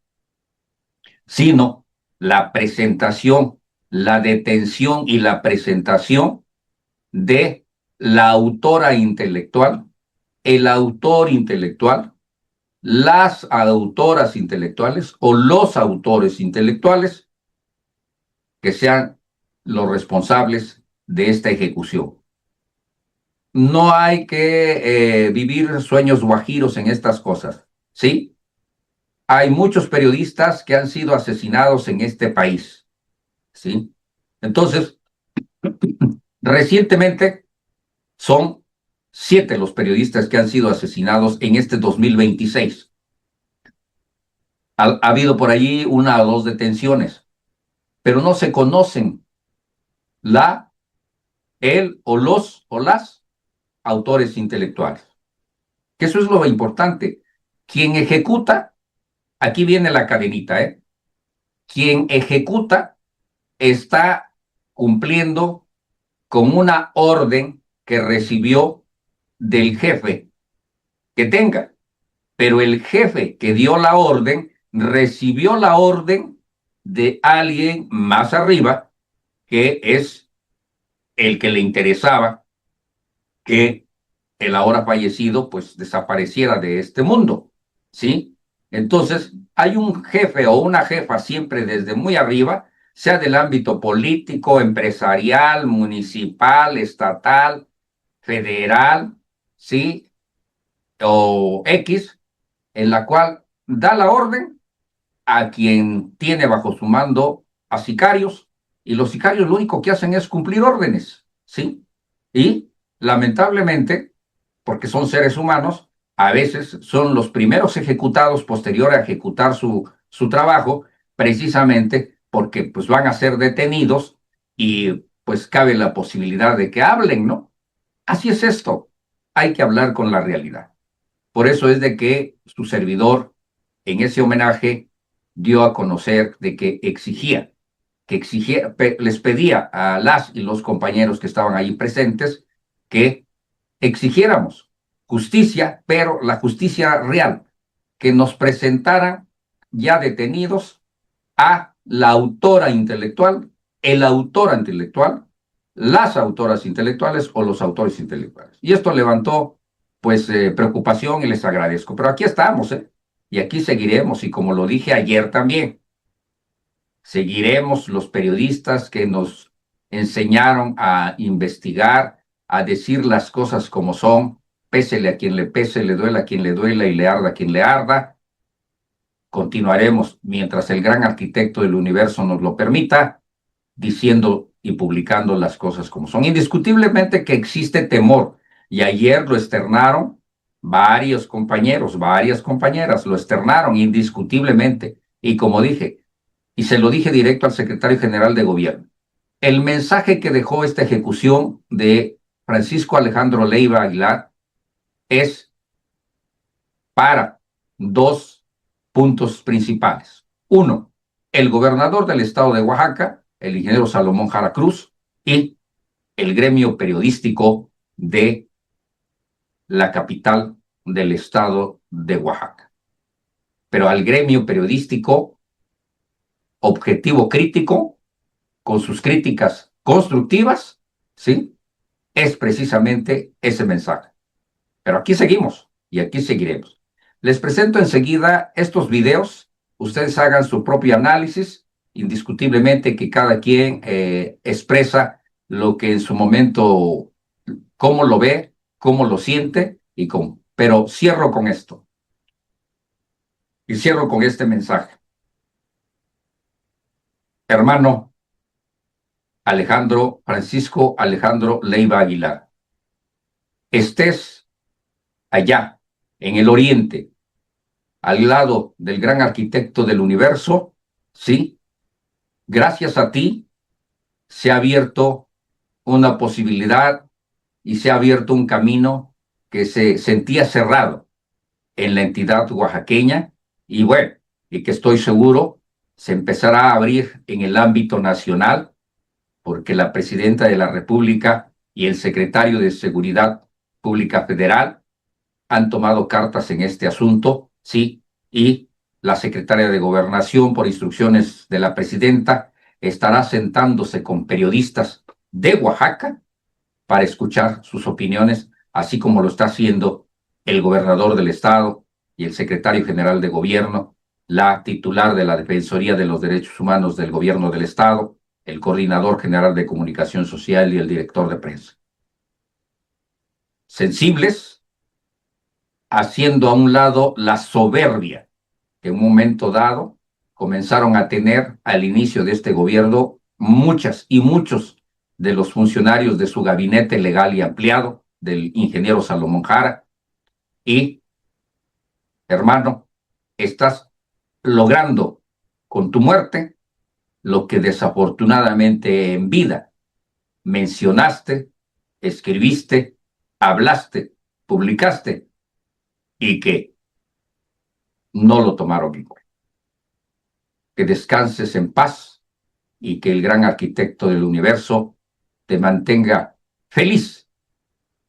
sino la presentación, la detención y la presentación de la autora intelectual, el autor intelectual, las autoras intelectuales o los autores intelectuales que sean los responsables de esta ejecución. No hay que vivir sueños guajiros en estas cosas, ¿sí? Hay muchos periodistas que han sido asesinados en este país, ¿sí? Entonces, recientemente son 7 los periodistas que han sido asesinados en este 2026. Ha habido por allí 1 o 2 detenciones, pero no se conocen el o los o las autores intelectuales. Que eso es lo importante. Quien ejecuta, aquí viene la cadenita, ¿eh? Quien ejecuta está cumpliendo con una orden que recibió del jefe que tenga, pero el jefe que dio la orden recibió la orden de alguien más arriba, que es el que le interesaba que el ahora fallecido pues desapareciera de este mundo, ¿sí? Entonces, hay un jefe o una jefa siempre desde muy arriba, sea del ámbito político, empresarial, municipal, estatal, federal, ¿sí? O X, en la cual da la orden a quien tiene bajo su mando a sicarios, y los sicarios lo único que hacen es cumplir órdenes, ¿sí? Y lamentablemente, porque son seres humanos, a veces son los primeros ejecutados posterior a ejecutar su trabajo, precisamente porque pues van a ser detenidos y pues cabe la posibilidad de que hablen, ¿no? Así es esto, hay que hablar con la realidad. Por eso es de que su servidor en ese homenaje dio a conocer de que les pedía a las y los compañeros que estaban ahí presentes que exigiéramos justicia, pero la justicia real, que nos presentaran ya detenidos a la autora intelectual, el autor intelectual, las autoras intelectuales o los autores intelectuales. Y esto levantó pues preocupación y les agradezco. Pero aquí estamos, ¿eh? Y aquí seguiremos, y como lo dije ayer también, seguiremos los periodistas que nos enseñaron a investigar, a decir las cosas como son, pésele a quien le pese, le duela a quien le duela y le arda a quien le arda. Continuaremos, mientras el gran arquitecto del universo nos lo permita, diciendo y publicando las cosas como son. Indiscutiblemente que existe temor, y ayer lo externaron varios compañeros, varias compañeras, lo externaron indiscutiblemente. Y como dije, y se lo dije directo al secretario general de gobierno, el mensaje que dejó esta ejecución de Francisco Alejandro Leiva Aguilar es para dos puntos principales. Uno, el gobernador del estado de Oaxaca, el ingeniero Salomón Jara Cruz, y el gremio periodístico de la capital del estado de Oaxaca. Pero al gremio periodístico objetivo crítico, con sus críticas constructivas, ¿sí? Es precisamente ese mensaje. Pero aquí seguimos y aquí seguiremos. Les presento enseguida estos videos. Ustedes hagan su propio análisis. Indiscutiblemente que cada quien expresa lo que en su momento, cómo lo ve, cómo lo siente y cómo. Pero cierro con esto. Y cierro con este mensaje. Hermano Francisco Alejandro Leiva Aguilar, estés allá, en el oriente, al lado del gran arquitecto del universo, sí, gracias a ti se ha abierto una posibilidad y se ha abierto un camino que se sentía cerrado en la entidad oaxaqueña y bueno, y que estoy seguro se empezará a abrir en el ámbito nacional porque la presidenta de la República y el secretario de Seguridad Pública Federal han tomado cartas en este asunto, sí, y la secretaria de Gobernación, por instrucciones de la presidenta, estará sentándose con periodistas de Oaxaca para escuchar sus opiniones, así como lo está haciendo el gobernador del estado y el secretario general de gobierno, la titular de la Defensoría de los Derechos Humanos del gobierno del estado, el coordinador general de comunicación social y el director de prensa. Sensibles, haciendo a un lado la soberbia que en un momento dado comenzaron a tener al inicio de este gobierno muchas y muchos de los funcionarios de su gabinete legal y ampliado, del ingeniero Salomón Jara. Y, hermano, estás logrando con tu muerte lo que desafortunadamente en vida mencionaste, escribiste, hablaste, publicaste y que no lo tomaron en cuenta. Que descanses en paz y que el gran arquitecto del universo te mantenga feliz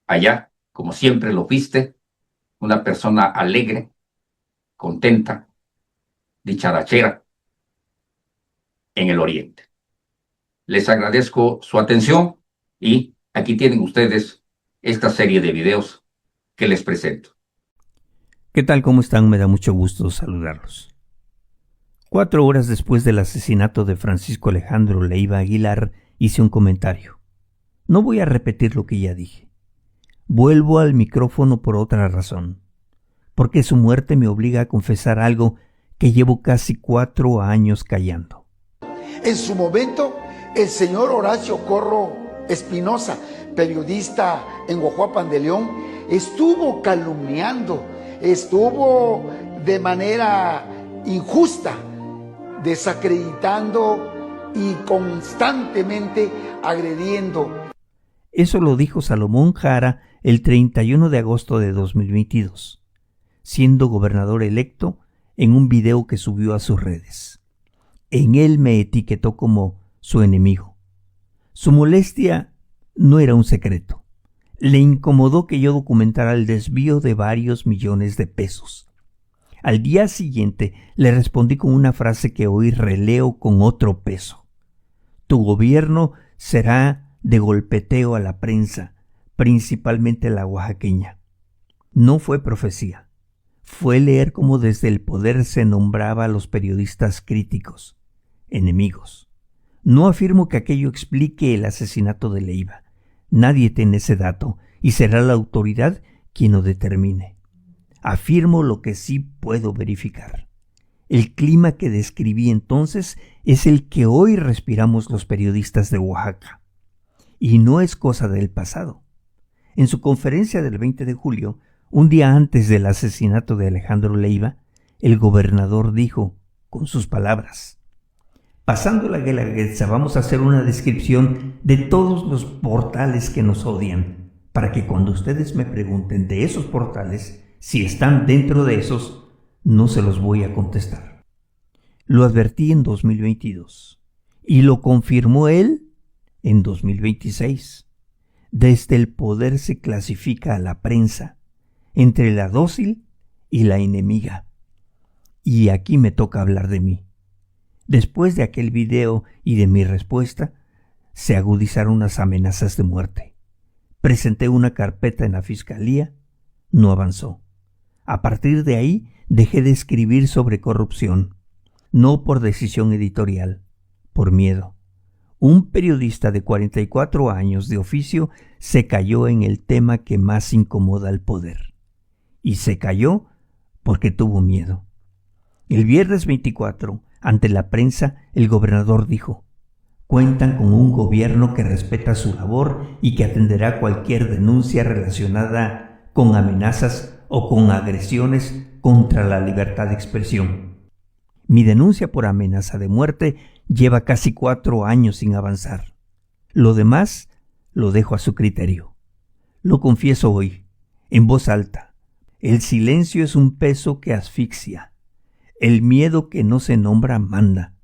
allá, como siempre lo fuiste, una persona alegre, contenta, dicharachera en el oriente. Les agradezco su atención y aquí tienen ustedes esta serie de videos que les presento. ¿Qué tal? ¿Cómo están? Me da mucho gusto saludarlos. 4 horas después del asesinato de Francisco Alejandro Leiva Aguilar, hice un comentario. No voy a repetir lo que ya dije. Vuelvo al micrófono por otra razón. Porque su muerte me obliga a confesar algo que llevo casi 4 años callando. En su momento, el señor Horacio Corro Espinosa, periodista en Guajuapan de León, estuvo calumniando, estuvo de manera injusta, desacreditando y constantemente agrediendo. Eso lo dijo Salomón Jara el 31 de agosto de 2022, siendo gobernador electo, en un video que subió a sus redes. En él me etiquetó como su enemigo. Su molestia no era un secreto. Le incomodó que yo documentara el desvío de varios millones de pesos. Al día siguiente le respondí con una frase que hoy releo con otro peso. Tu gobierno será de golpeteo a la prensa, principalmente la oaxaqueña. No fue profecía. Fue leer cómo desde el poder se nombraba a los periodistas críticos, enemigos. No afirmo que aquello explique el asesinato de Leiva. Nadie tiene ese dato y será la autoridad quien lo determine. Afirmo lo que sí puedo verificar. El clima que describí entonces es el que hoy respiramos los periodistas de Oaxaca. Y no es cosa del pasado. En su conferencia del 20 de julio, un día antes del asesinato de Alejandro Leiva, el gobernador dijo, con sus palabras: pasando la Guelaguetza, vamos a hacer una descripción de todos los portales que nos odian, para que cuando ustedes me pregunten de esos portales, si están dentro de esos, no se los voy a contestar. Lo advertí en 2022 y lo confirmó él en 2026. Desde el poder se clasifica a la prensa entre la dócil y la enemiga. Y aquí me toca hablar de mí. Después de aquel video y de mi respuesta, se agudizaron las amenazas de muerte. Presenté una carpeta en la fiscalía, no avanzó. A partir de ahí dejé de escribir sobre corrupción, no por decisión editorial, por miedo. Un periodista de 44 años de oficio se cayó en el tema que más incomoda al poder. Y se cayó porque tuvo miedo. El viernes 24, ante la prensa, el gobernador dijo: cuentan con un gobierno que respeta su labor y que atenderá cualquier denuncia relacionada con amenazas o con agresiones contra la libertad de expresión. Mi denuncia por amenaza de muerte lleva casi 4 años sin avanzar. Lo demás lo dejo a su criterio. Lo confieso hoy, en voz alta. El silencio es un peso que asfixia. El miedo que no se nombra manda.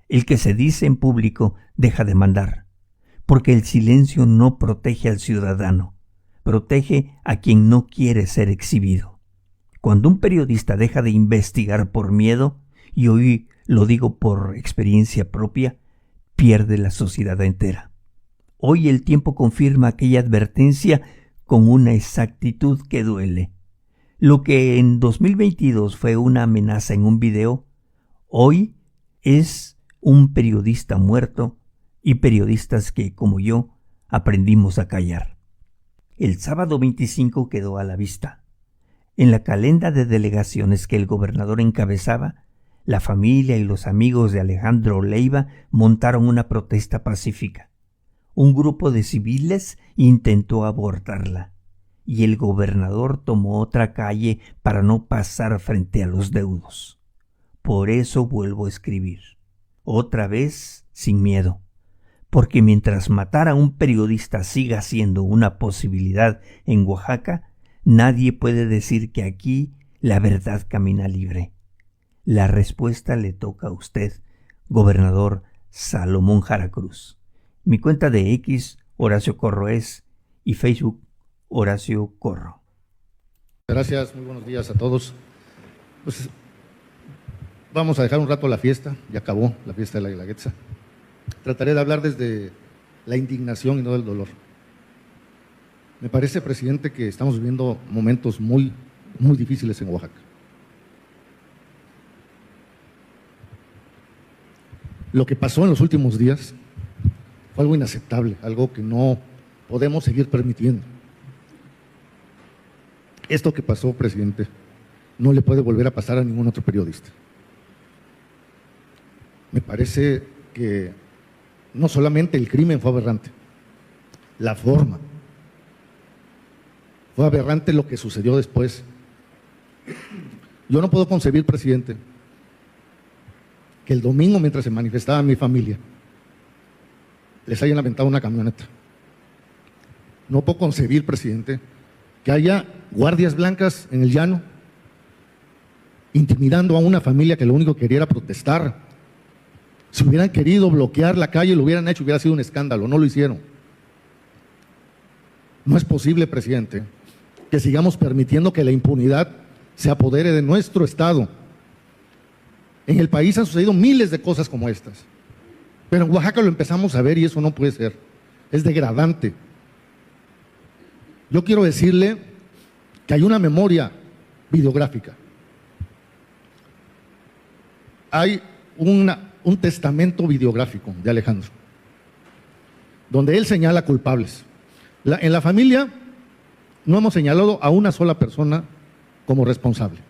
El que se dice en público deja de mandar. Porque el silencio no protege al ciudadano. Protege a quien no quiere ser exhibido. Cuando un periodista deja de investigar por miedo, y hoy lo digo por experiencia propia, pierde la sociedad entera. Hoy el tiempo confirma aquella advertencia con una exactitud que duele. Lo que en 2022 fue una amenaza en un video, hoy es un periodista muerto y periodistas que, como yo, aprendimos a callar. El sábado 25 quedó a la vista. En la calenda de delegaciones que el gobernador encabezaba, la familia y los amigos de Alejandro Leiva montaron una protesta pacífica. Un grupo de civiles intentó abortarla y el gobernador tomó otra calle para no pasar frente a los deudos. Por eso vuelvo a escribir, otra vez sin miedo, porque mientras matar a un periodista siga siendo una posibilidad en Oaxaca, nadie puede decir que aquí la verdad camina libre. La respuesta le toca a usted, gobernador Salomón Jara Cruz. Mi cuenta de X, Horacio Corro es, y Facebook, Horacio Corro. Gracias, muy buenos días a todos. Pues vamos a dejar un rato la fiesta, ya acabó la fiesta de la Guelaguetza. Trataré de hablar desde la indignación y no del dolor. Me parece, presidente, que estamos viviendo momentos muy difíciles en Oaxaca. Lo que pasó en los últimos días fue algo inaceptable, algo que no podemos seguir permitiendo. Esto que pasó, presidente, no le puede volver a pasar a ningún otro periodista. Me parece que no solamente el crimen fue aberrante, la forma. Fue aberrante lo que sucedió después. Yo no puedo concebir, presidente, que el domingo, mientras se manifestaba mi familia, les hayan aventado una camioneta. No puedo concebir, presidente, que haya guardias blancas en el llano intimidando a una familia que lo único que quería era protestar. Si hubieran querido bloquear la calle, lo hubieran hecho, hubiera sido un escándalo, no lo hicieron. No es posible, presidente, que sigamos permitiendo que la impunidad se apodere de nuestro Estado. En el país han sucedido miles de cosas como estas, pero en Oaxaca lo empezamos a ver y eso no puede ser. Es degradante. Yo quiero decirle que hay una memoria videográfica. Hay un testamento videográfico de Alejandro, donde él señala culpables. En la familia no hemos señalado a una sola persona como responsable.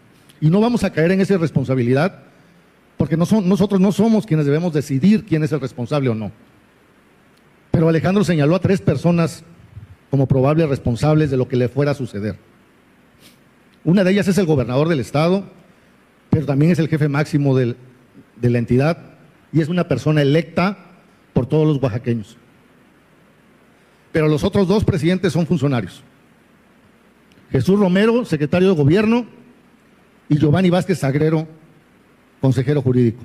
Y no vamos a caer en esa irresponsabilidad, porque nosotros no somos quienes debemos decidir quién es el responsable o no. Pero Alejandro señaló a 3 personas como probables responsables de lo que le fuera a suceder. Una de ellas es el gobernador del estado, pero también es el jefe máximo de la entidad y es una persona electa por todos los oaxaqueños. Pero los otros 2 presidentes son funcionarios. Jesús Romero, secretario de Gobierno, y Giovanni Vázquez Sagrero, consejero jurídico.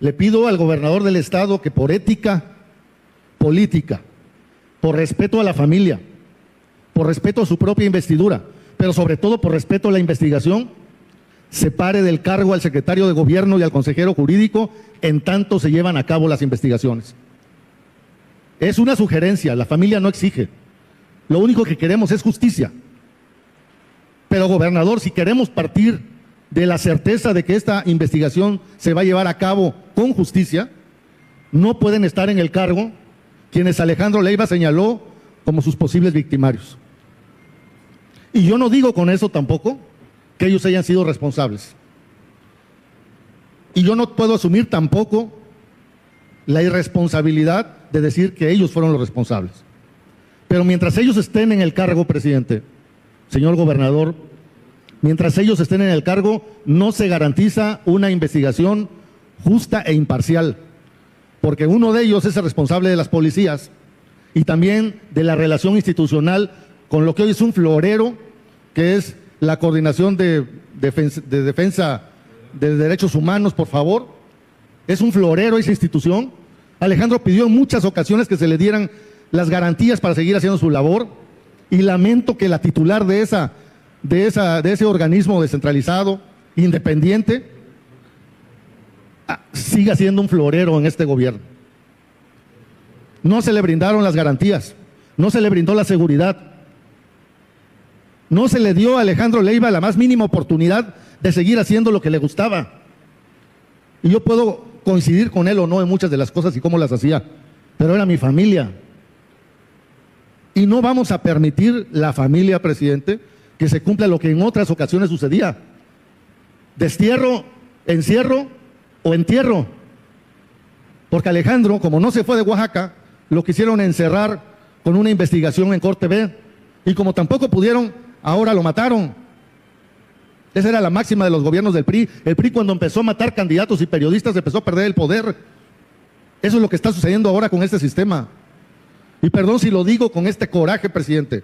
Le pido al gobernador del estado que por ética política, por respeto a la familia, por respeto a su propia investidura, pero sobre todo por respeto a la investigación, separe del cargo al secretario de Gobierno y al consejero jurídico en tanto se llevan a cabo las investigaciones. Es una sugerencia, la familia no exige. Lo único que queremos es justicia. Pero, gobernador, si queremos partir de la certeza de que esta investigación se va a llevar a cabo con justicia, no pueden estar en el cargo quienes Alejandro Leiva señaló como sus posibles victimarios. Y yo no digo con eso tampoco que ellos hayan sido responsables. Y yo no puedo asumir tampoco la irresponsabilidad de decir que ellos fueron los responsables. Pero mientras ellos estén en el cargo, presidente, señor gobernador, mientras ellos estén en el cargo, no se garantiza una investigación justa e imparcial, porque uno de ellos es el responsable de las policías y también de la relación institucional con lo que hoy es un florero, que es la Coordinación de Defensa de Derechos Humanos, por favor. Es un florero esa institución. Alejandro pidió en muchas ocasiones que se le dieran las garantías para seguir haciendo su labor, y lamento que la titular de ese organismo descentralizado, independiente, siga siendo un florero en este gobierno. No se le brindaron las garantías, no se le brindó la seguridad, no se le dio a Alejandro Leiva la más mínima oportunidad de seguir haciendo lo que le gustaba. Y yo puedo coincidir con él o no en muchas de las cosas y cómo las hacía, pero era mi familia. Y no vamos a permitir, la familia, presidente, que se cumpla lo que en otras ocasiones sucedía: destierro, encierro o entierro. Porque Alejandro, como no se fue de Oaxaca, lo quisieron encerrar con una investigación en Corte B, y como tampoco pudieron, ahora lo mataron. Esa era la máxima de los gobiernos del PRI. El PRI, cuando empezó a matar candidatos y periodistas, empezó a perder el poder. Eso es lo que está sucediendo ahora con este sistema. Y perdón si lo digo con este coraje, presidente,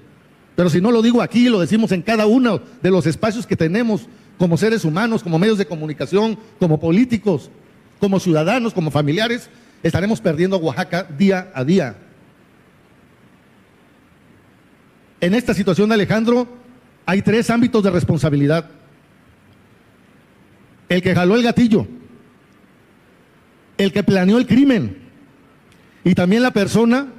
pero si no lo digo aquí, lo decimos en cada uno de los espacios que tenemos como seres humanos, como medios de comunicación, como políticos, como ciudadanos, como familiares, estaremos perdiendo a Oaxaca día a día. En esta situación de Alejandro hay 3 ámbitos de responsabilidad: el que jaló el gatillo, el que planeó el crimen, y también la persona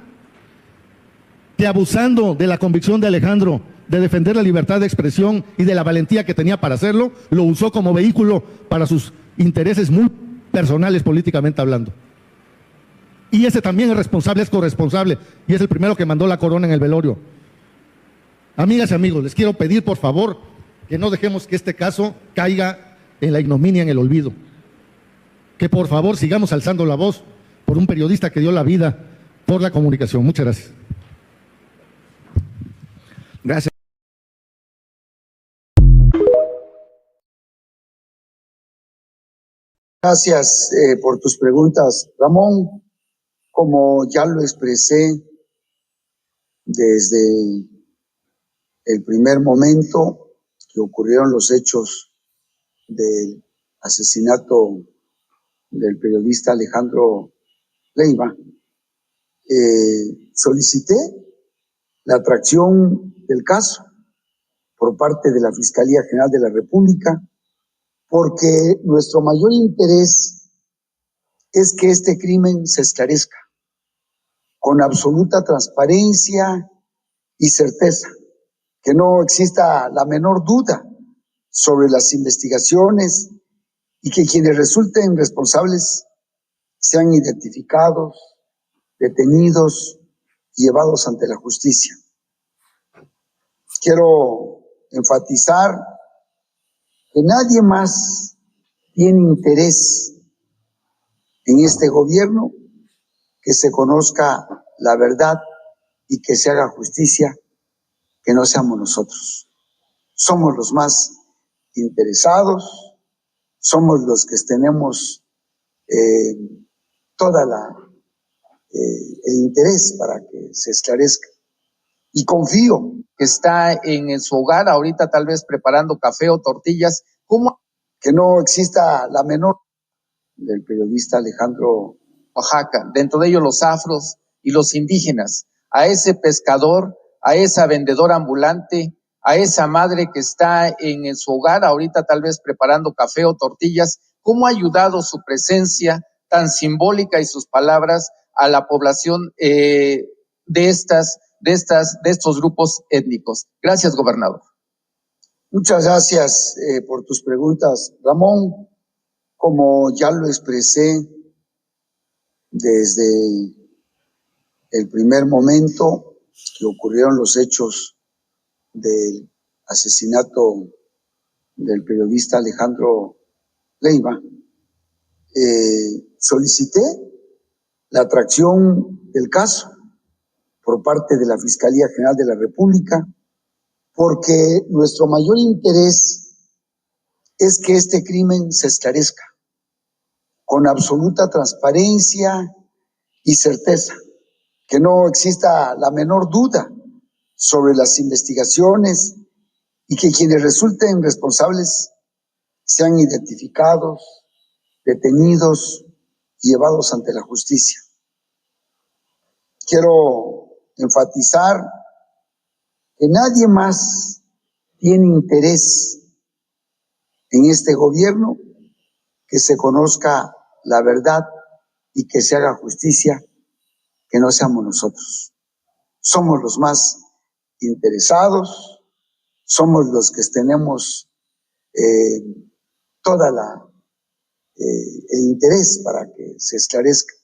que, abusando de la convicción de Alejandro de defender la libertad de expresión y de la valentía que tenía para hacerlo, lo usó como vehículo para sus intereses muy personales, políticamente hablando. Y ese también es responsable, es corresponsable, y es el primero que mandó la corona en el velorio. Amigas y amigos, les quiero pedir, por favor, que no dejemos que este caso caiga en la ignominia, en el olvido. Que por favor sigamos alzando la voz por un periodista que dio la vida por la comunicación. Muchas gracias. Gracias. Gracias por tus preguntas, Ramón. Como ya lo expresé desde el primer momento que ocurrieron los hechos del asesinato del periodista Alejandro Leiva, solicité la atracción del caso por parte de la Fiscalía General de la República, porque nuestro mayor interés es que este crimen se esclarezca con absoluta transparencia y certeza, que no exista la menor duda sobre las investigaciones y que quienes resulten responsables sean identificados, detenidos y llevados ante la justicia. Quiero enfatizar que nadie más tiene interés en este gobierno que se conozca la verdad y que se haga justicia, que no seamos nosotros. Somos los más interesados, somos los que tenemos toda el interés para que se esclarezca. y confío que está en su hogar ahorita tal vez preparando café o tortillas. ¿Cómo? Que no exista la menor del periodista Alejandro Oaxaca, dentro de ellos los afros y los indígenas, a ese pescador, a esa vendedora ambulante, a esa madre que está en su hogar ahorita tal vez preparando café o tortillas, ¿cómo ha ayudado su presencia tan simbólica y sus palabras a la población de estos grupos étnicos? Gracias, gobernador. Muchas gracias por tus preguntas, Ramón. Como ya lo expresé desde el primer momento que ocurrieron los hechos del asesinato del periodista Alejandro Leiva, solicité la atracción del caso por parte de la Fiscalía General de la República, porque nuestro mayor interés es que este crimen se esclarezca con absoluta transparencia y certeza, que no exista la menor duda sobre las investigaciones y que quienes resulten responsables sean identificados, detenidos y llevados ante la justicia. Quiero enfatizar que nadie más tiene interés en este gobierno que se conozca la verdad y que se haga justicia, que no seamos nosotros. Somos los más interesados, somos los que tenemos toda el interés para que se esclarezca.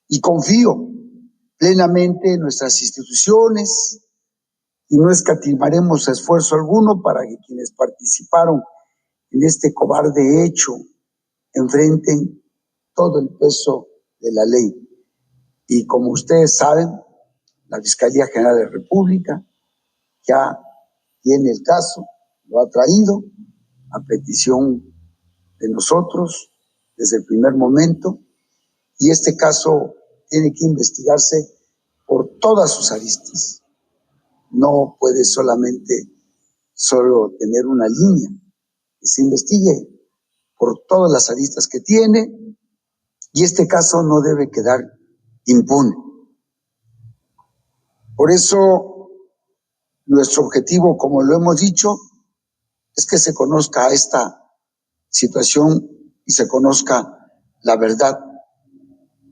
Y confío plenamente en nuestras instituciones y no escatimaremos esfuerzo alguno para que quienes participaron en este cobarde hecho enfrenten todo el peso de la ley. Y como ustedes saben, la Fiscalía General de la República ya tiene el caso, lo ha traído a petición de nosotros desde el primer momento, y este caso tiene que investigarse por todas sus aristas. No puede solo tener una línea, que se investigue por todas las aristas que tiene, y este caso no debe quedar impune. Por eso, nuestro objetivo, como lo hemos dicho, es que se conozca esta situación y se conozca la verdad.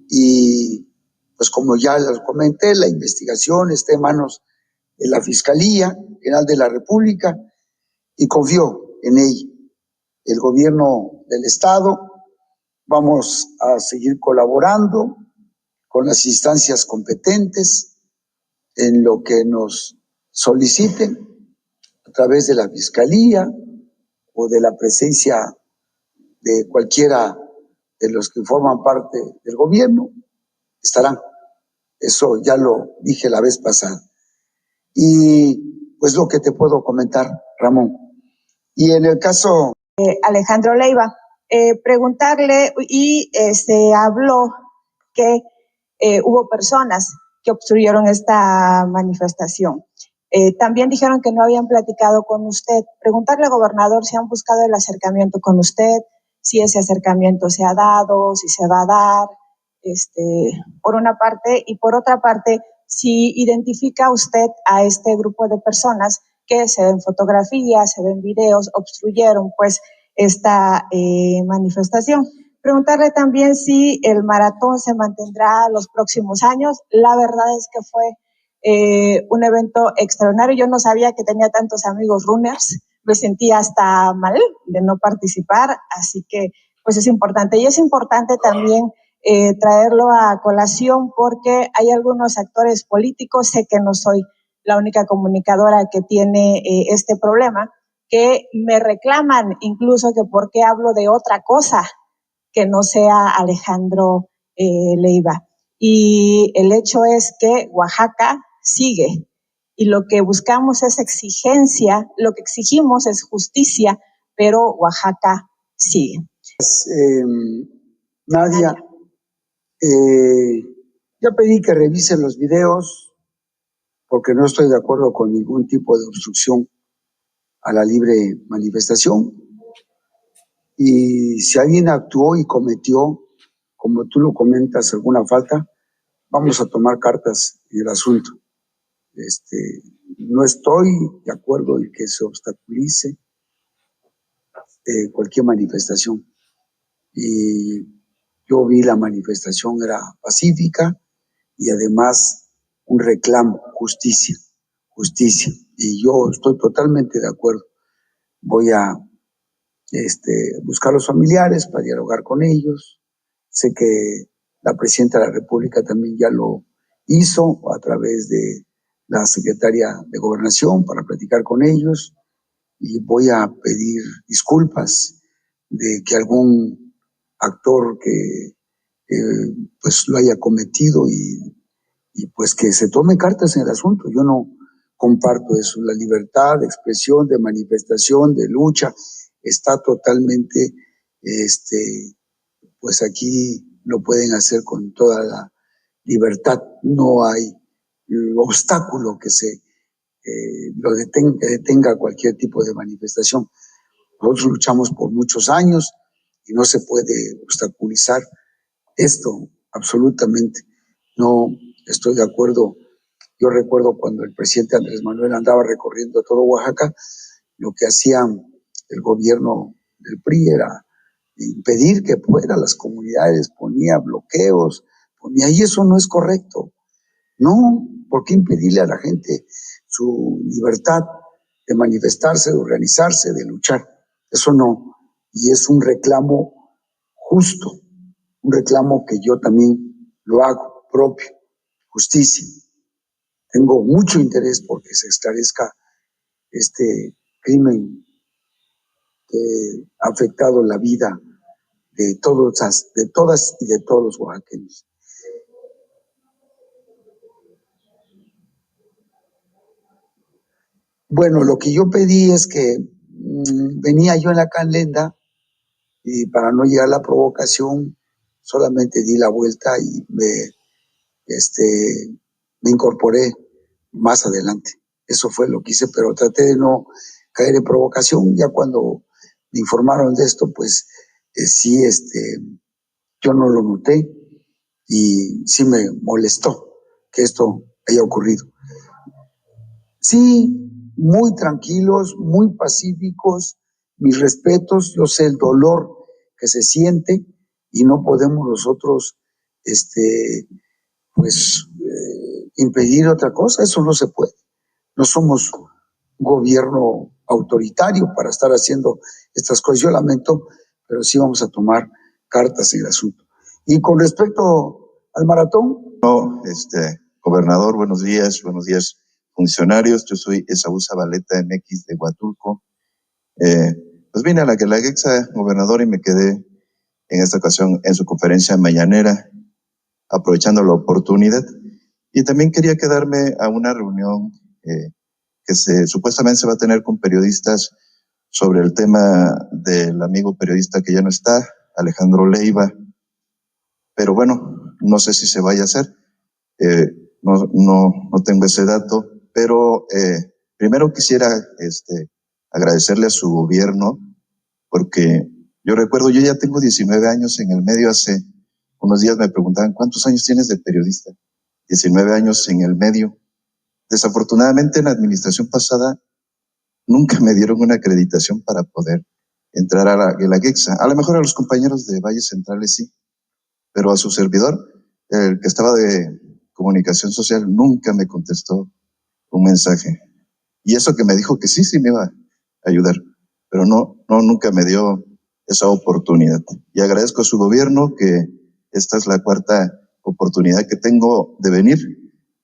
Y pues como ya les comenté, la investigación está en manos de la Fiscalía General de la República y confío en ella. El gobierno del Estado vamos a seguir colaborando con las instancias competentes en lo que nos soliciten a través de la Fiscalía o de la presencia de cualquiera de los que forman parte del gobierno, estarán. Eso ya lo dije la vez pasada. Y pues lo que te puedo comentar, Ramón. Y en el caso Alejandro Leiva, preguntarle, y se habló que hubo personas que obstruyeron esta manifestación. También dijeron que no habían platicado con usted. Preguntarle, gobernador, si han buscado el acercamiento con usted, si ese acercamiento se ha dado, si se va a dar, por una parte, y por otra parte, si identifica usted a este grupo de personas que se ven fotografías, se ven videos, obstruyeron pues esta manifestación. Preguntarle también si el maratón se mantendrá los próximos años. La verdad es que fue un evento extraordinario. Yo no sabía que tenía tantos amigos runners. Me sentía hasta mal de no participar, así que pues es importante. Y es importante también traerlo a colación porque hay algunos actores políticos, sé que no soy la única comunicadora que tiene este problema, que me reclaman incluso que por qué hablo de otra cosa que no sea Alejandro Leiva. Y el hecho es que Oaxaca sigue y lo que buscamos es exigencia, lo que exigimos es justicia, pero Oaxaca sigue. Nadia, ya pedí que revisen los videos porque no estoy de acuerdo con ningún tipo de obstrucción a la libre manifestación. Y si alguien actuó y cometió, como tú lo comentas, alguna falta, vamos a tomar cartas en el asunto. No estoy de acuerdo en que se obstaculice cualquier manifestación. Y yo vi la manifestación, era pacífica y además un reclamo, justicia. Y yo estoy totalmente de acuerdo. Voy a buscar a los familiares para dialogar con ellos. Sé que la presidenta de la República también ya lo hizo a través de la secretaria de Gobernación para platicar con ellos, y voy a pedir disculpas de que algún actor que pues lo haya cometido y pues que se tome cartas en el asunto. Yo no comparto eso. La libertad de expresión, de manifestación, de lucha está totalmente, pues aquí lo pueden hacer con toda la libertad. No hay obstáculo que lo detenga cualquier tipo de manifestación. Nosotros luchamos por muchos años y no se puede obstaculizar esto, absolutamente. No estoy de acuerdo. Yo recuerdo cuando el presidente Andrés Manuel andaba recorriendo todo Oaxaca, lo que hacía el gobierno del PRI era impedir que fuera las comunidades, ponía bloqueos, y eso no es correcto. No, ¿por qué impedirle a la gente su libertad de manifestarse, de organizarse, de luchar? Eso no. Y es un reclamo justo, un reclamo que yo también lo hago propio, justicia. Tengo mucho interés porque se esclarezca este crimen que ha afectado la vida de todas y de todos los oaxaqueños. Bueno, lo que yo pedí es que venía yo en la Canlenda y para no llegar a la provocación solamente di la vuelta y me incorporé más adelante. Eso fue lo que hice, pero traté de no caer en provocación. Ya cuando me informaron de esto, pues sí, yo no lo noté y sí me molestó que esto haya ocurrido. Sí, muy tranquilos, muy pacíficos, mis respetos. Yo sé el dolor que se siente y no podemos nosotros, impedir otra cosa. Eso no se puede. No somos un gobierno autoritario para estar haciendo estas cosas. Yo lamento, pero sí vamos a tomar cartas en el asunto. Y con respecto al maratón. No, gobernador, buenos días, funcionarios. Yo soy Esaú Zabaleta MX de Huatulco. Pues vine a la Guelaguetza, gobernador, y me quedé en esta ocasión en su conferencia mañanera, aprovechando la oportunidad. Y también quería quedarme a una reunión que supuestamente se va a tener con periodistas sobre el tema del amigo periodista que ya no está, Alejandro Leiva. Pero bueno, no sé si se vaya a hacer. No tengo ese dato, pero primero quisiera agradecerle a su gobierno, porque yo recuerdo, yo ya tengo 19 años en el medio. Hace unos días me preguntaban, ¿cuántos años tienes de periodista? 19 años en el medio. Desafortunadamente en la administración pasada nunca me dieron una acreditación para poder entrar a la Guelaguetza. A lo mejor a los compañeros de Valles Centrales sí, pero a su servidor, el que estaba de comunicación social, nunca me contestó un mensaje. Y eso que me dijo que sí me iba a ayudar, pero nunca me dio esa oportunidad. Y agradezco a su gobierno que esta es la cuarta oportunidad que tengo de venir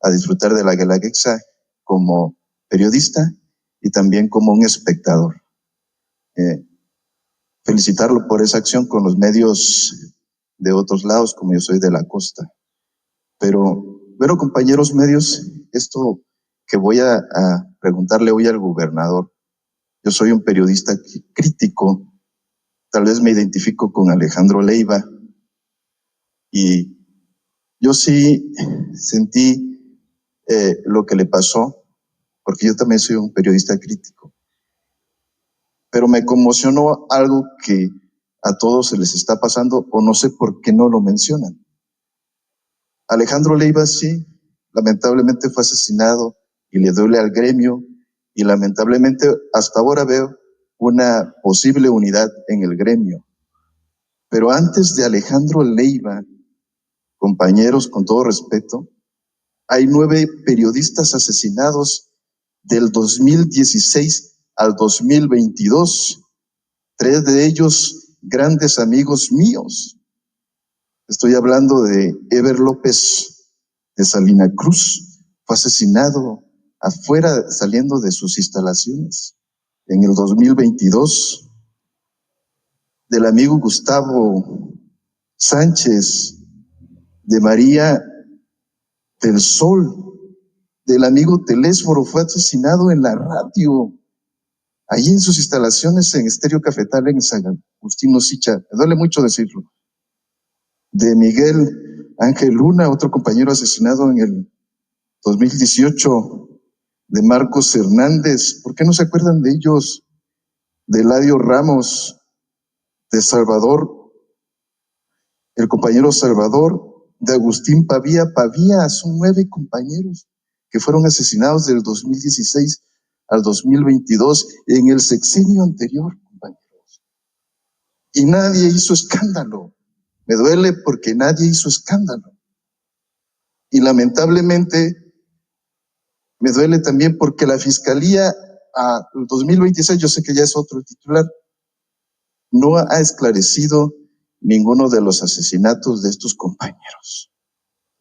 a disfrutar de la Guelaguetza como periodista y también como un espectador. Felicitarlo por esa acción con los medios de otros lados, como yo soy de la costa. Pero, bueno, compañeros medios, esto que voy a preguntarle hoy al gobernador, yo soy un periodista crítico, tal vez me identifico con Alejandro Leiva, y yo sí sentí lo que le pasó, porque yo también soy un periodista crítico. Pero me conmocionó algo que a todos se les está pasando, o no sé por qué no lo mencionan. Alejandro Leiva, sí, lamentablemente fue asesinado y le duele al gremio, y lamentablemente hasta ahora veo una posible unidad en el gremio. Pero antes de Alejandro Leiva, compañeros, con todo respeto, hay 9 periodistas asesinados del 2016 al 2022, 3 de ellos grandes amigos míos. Estoy hablando de Eber López de Salina Cruz, fue asesinado afuera saliendo de sus instalaciones en el 2022. Del amigo Gustavo Sánchez, de María del Sol, del amigo Telésforo, fue asesinado en la radio, allí en sus instalaciones en Estéreo Cafetal en San Agustín Nosicha. Me duele mucho decirlo. De Miguel Ángel Luna, otro compañero asesinado en el 2018, de Marcos Hernández, ¿por qué no se acuerdan de ellos? De Eladio Ramos, de Salvador, el compañero Salvador, de Agustín Pavía, son 9 compañeros que fueron asesinados del 2016 al 2022 en el sexenio anterior, compañeros. Y nadie hizo escándalo. Me duele porque nadie hizo escándalo. Y lamentablemente me duele también porque la Fiscalía a 2026, yo sé que ya es otro titular, no ha esclarecido ninguno de los asesinatos de estos compañeros.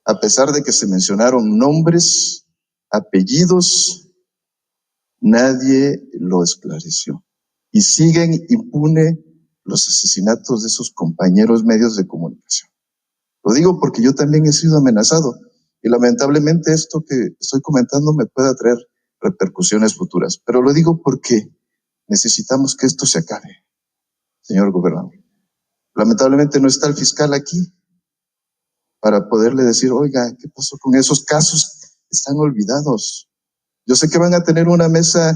A pesar de que se mencionaron nombres, apellidos, nadie lo esclareció. Y siguen impune los asesinatos de esos compañeros medios de comunicación. Lo digo porque yo también he sido amenazado y lamentablemente esto que estoy comentando me puede traer repercusiones futuras. Pero lo digo porque necesitamos que esto se acabe, señor gobernador. Lamentablemente no está el fiscal aquí para poderle decir, oiga, ¿qué pasó con esos casos? Están olvidados. Yo sé que van a tener una mesa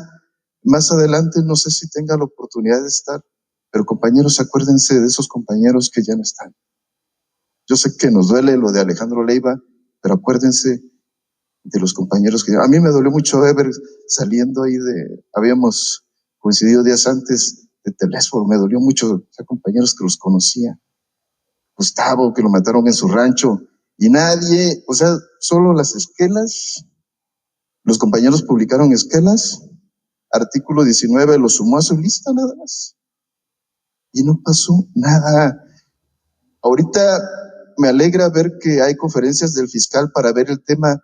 más adelante, no sé si tenga la oportunidad de estar, pero compañeros, acuérdense de esos compañeros que ya no están. Yo sé que nos duele lo de Alejandro Leiva, pero acuérdense de los compañeros que... A mí me dolió mucho ver saliendo ahí habíamos coincidido días antes de Telésforo, me dolió mucho, o sea, compañeros que los conocía. Gustavo, que lo mataron en su rancho, y nadie, o sea, solo las esquelas, los compañeros publicaron esquelas, artículo 19 lo sumó a su lista nada más, y no pasó nada. Ahorita me alegra ver que hay conferencias del fiscal para ver el tema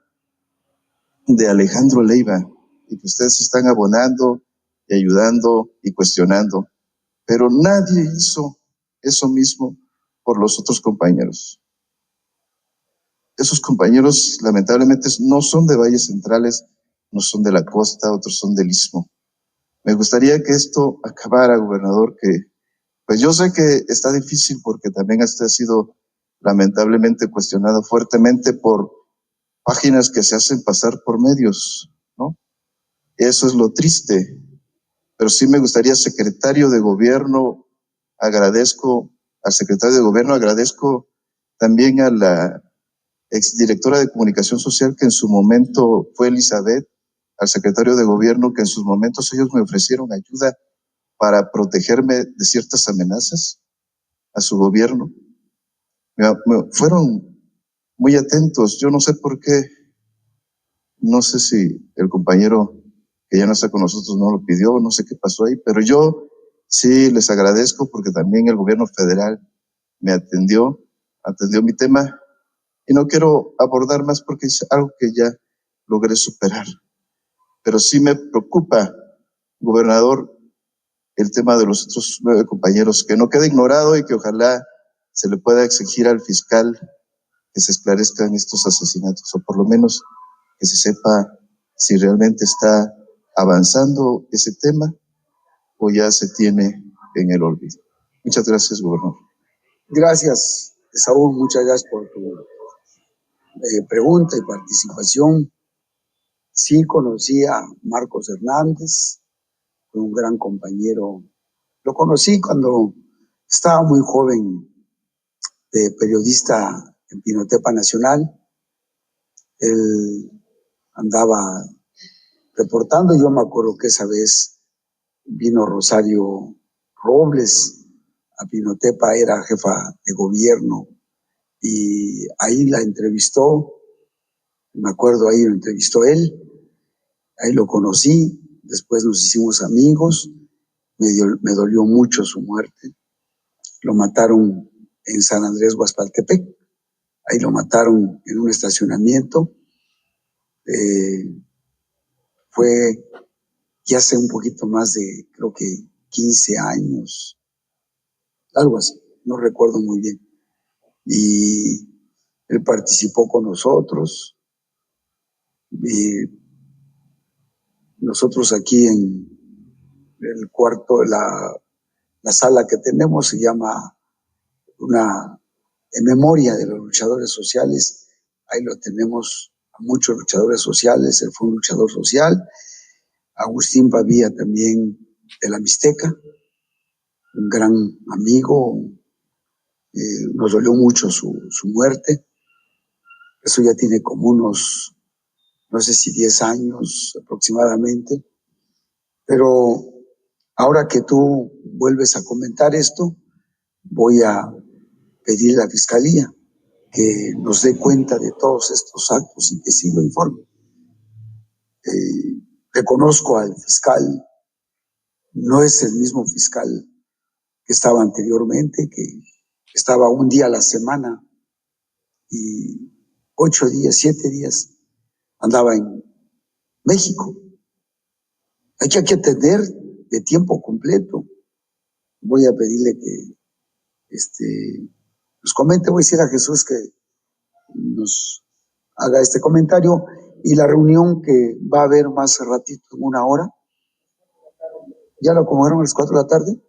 de Alejandro Leiva, y que ustedes están abonando y ayudando y cuestionando, pero nadie hizo eso mismo por los otros compañeros. Esos compañeros lamentablemente no son de valles centrales, no son de la costa, otros son del istmo. Me gustaría que esto acabara, gobernador, que pues yo sé que está difícil porque también este ha sido lamentablemente cuestionado fuertemente por páginas que se hacen pasar por medios, ¿no? Eso es lo triste, pero sí me gustaría, secretario de gobierno, agradezco al secretario de gobierno, agradezco también a la exdirectora de comunicación social que en su momento fue Elizabeth, al secretario de gobierno que en sus momentos ellos me ofrecieron ayuda para protegerme de ciertas amenazas a su gobierno. Fueron muy atentos, yo no sé por qué, no sé si el compañero que ya no está con nosotros no lo pidió, no sé qué pasó ahí, pero yo sí les agradezco porque también el gobierno federal me atendió mi tema y no quiero abordar más porque es algo que ya logré superar. Pero sí me preocupa, gobernador, el tema de los otros 9 compañeros, que no quede ignorado y que ojalá se le pueda exigir al fiscal que se esclarezcan estos asesinatos, o por lo menos que se sepa si realmente está avanzando ese tema o ya se tiene en el olvido. Muchas gracias, gobernador. Gracias, Saúl, muchas gracias por tu pregunta y participación. Sí conocí a Marcos Hernández, fue un gran compañero. Lo conocí cuando estaba muy joven, de periodista en Pinotepa Nacional. Él andaba reportando. Yo me acuerdo que esa vez vino Rosario Robles a Pinotepa, era jefa de gobierno, y ahí la entrevistó. Me acuerdo, ahí lo entrevistó él, ahí lo conocí, después nos hicimos amigos. Me dolió mucho su muerte. Lo mataron en San Andrés Guaspaltepec, ahí lo mataron en un estacionamiento. Fue ya hace un poquito más de, creo que 15 años, algo así, no recuerdo muy bien. Y él participó con nosotros. Y nosotros aquí en el cuarto, la sala que tenemos se llama en memoria de los luchadores sociales. Ahí lo tenemos a muchos luchadores sociales. Él fue un luchador social. Agustín Pavía también, de la Mixteca, un gran amigo. Nos dolió mucho su muerte. Eso ya tiene como unos, no sé si 10 años aproximadamente. Pero ahora que tú vuelves a comentar esto, voy a pedir a la Fiscalía que nos dé cuenta de todos estos actos y que sí lo informe. Reconozco al fiscal, no es el mismo fiscal que estaba anteriormente, que estaba un día a la semana y 8 días, 7 días andaba en México. Hay que atender de tiempo completo. Voy a pedirle que nos comente, voy a decir a Jesús que nos haga este comentario, y la reunión que va a haber más ratito, en 1 hora, ya lo acomodaron a las 4 de la tarde,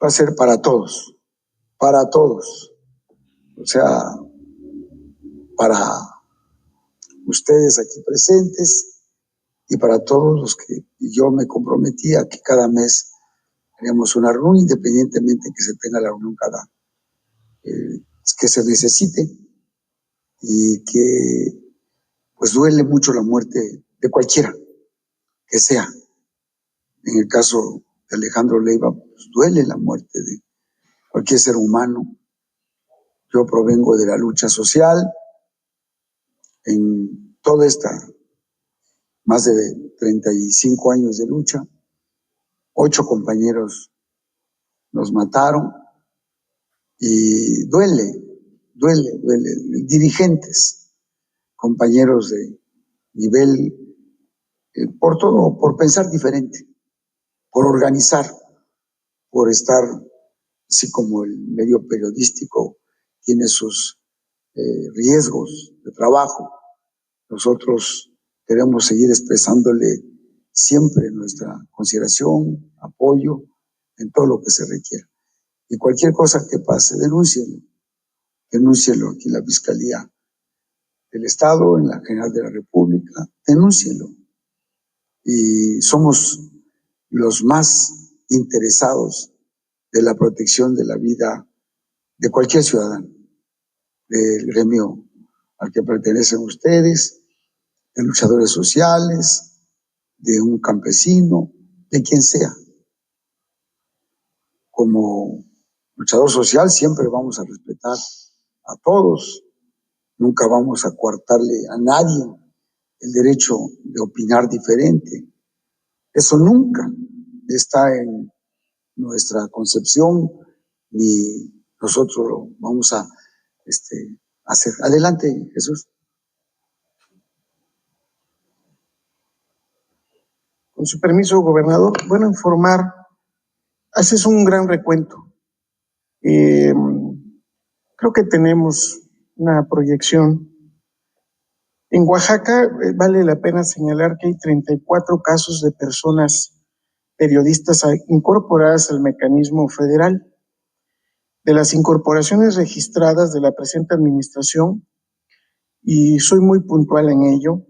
va a ser para todos, o sea, para ustedes aquí presentes y para todos los que yo me comprometí a que cada mes haríamos una reunión, independientemente que se tenga la reunión que se necesite, y que pues duele mucho la muerte de cualquiera que sea. En el caso de Alejandro Leiva, pues duele la muerte de cualquier ser humano. Yo provengo de la lucha social. En toda esta más de 35 años de lucha, 8 compañeros nos mataron, y duele, dirigentes, compañeros de nivel, por todo, por pensar diferente, por organizar, por estar, así como el medio periodístico tiene sus riesgos de trabajo. Nosotros queremos seguir expresándole siempre nuestra consideración, apoyo en todo lo que se requiera. Y cualquier cosa que pase, denúncielo aquí en la Fiscalía del Estado, en la General de la República, denúncielo. Y somos los más interesados de la protección de la vida de cualquier ciudadano, del gremio al que pertenecen ustedes, de luchadores sociales, de un campesino, de quien sea. Como luchador social siempre vamos a respetar a todos, nunca vamos a coartarle a nadie el derecho de opinar diferente. Eso nunca está en nuestra concepción, ni nosotros lo vamos a hacer. Adelante, Jesús. Con su permiso, gobernador, bueno, informar, haces un gran recuento. Creo que tenemos una proyección. En Oaxaca vale la pena señalar que hay 34 casos de personas periodistas incorporadas al mecanismo federal. De las incorporaciones registradas de la presente administración, y soy muy puntual en ello,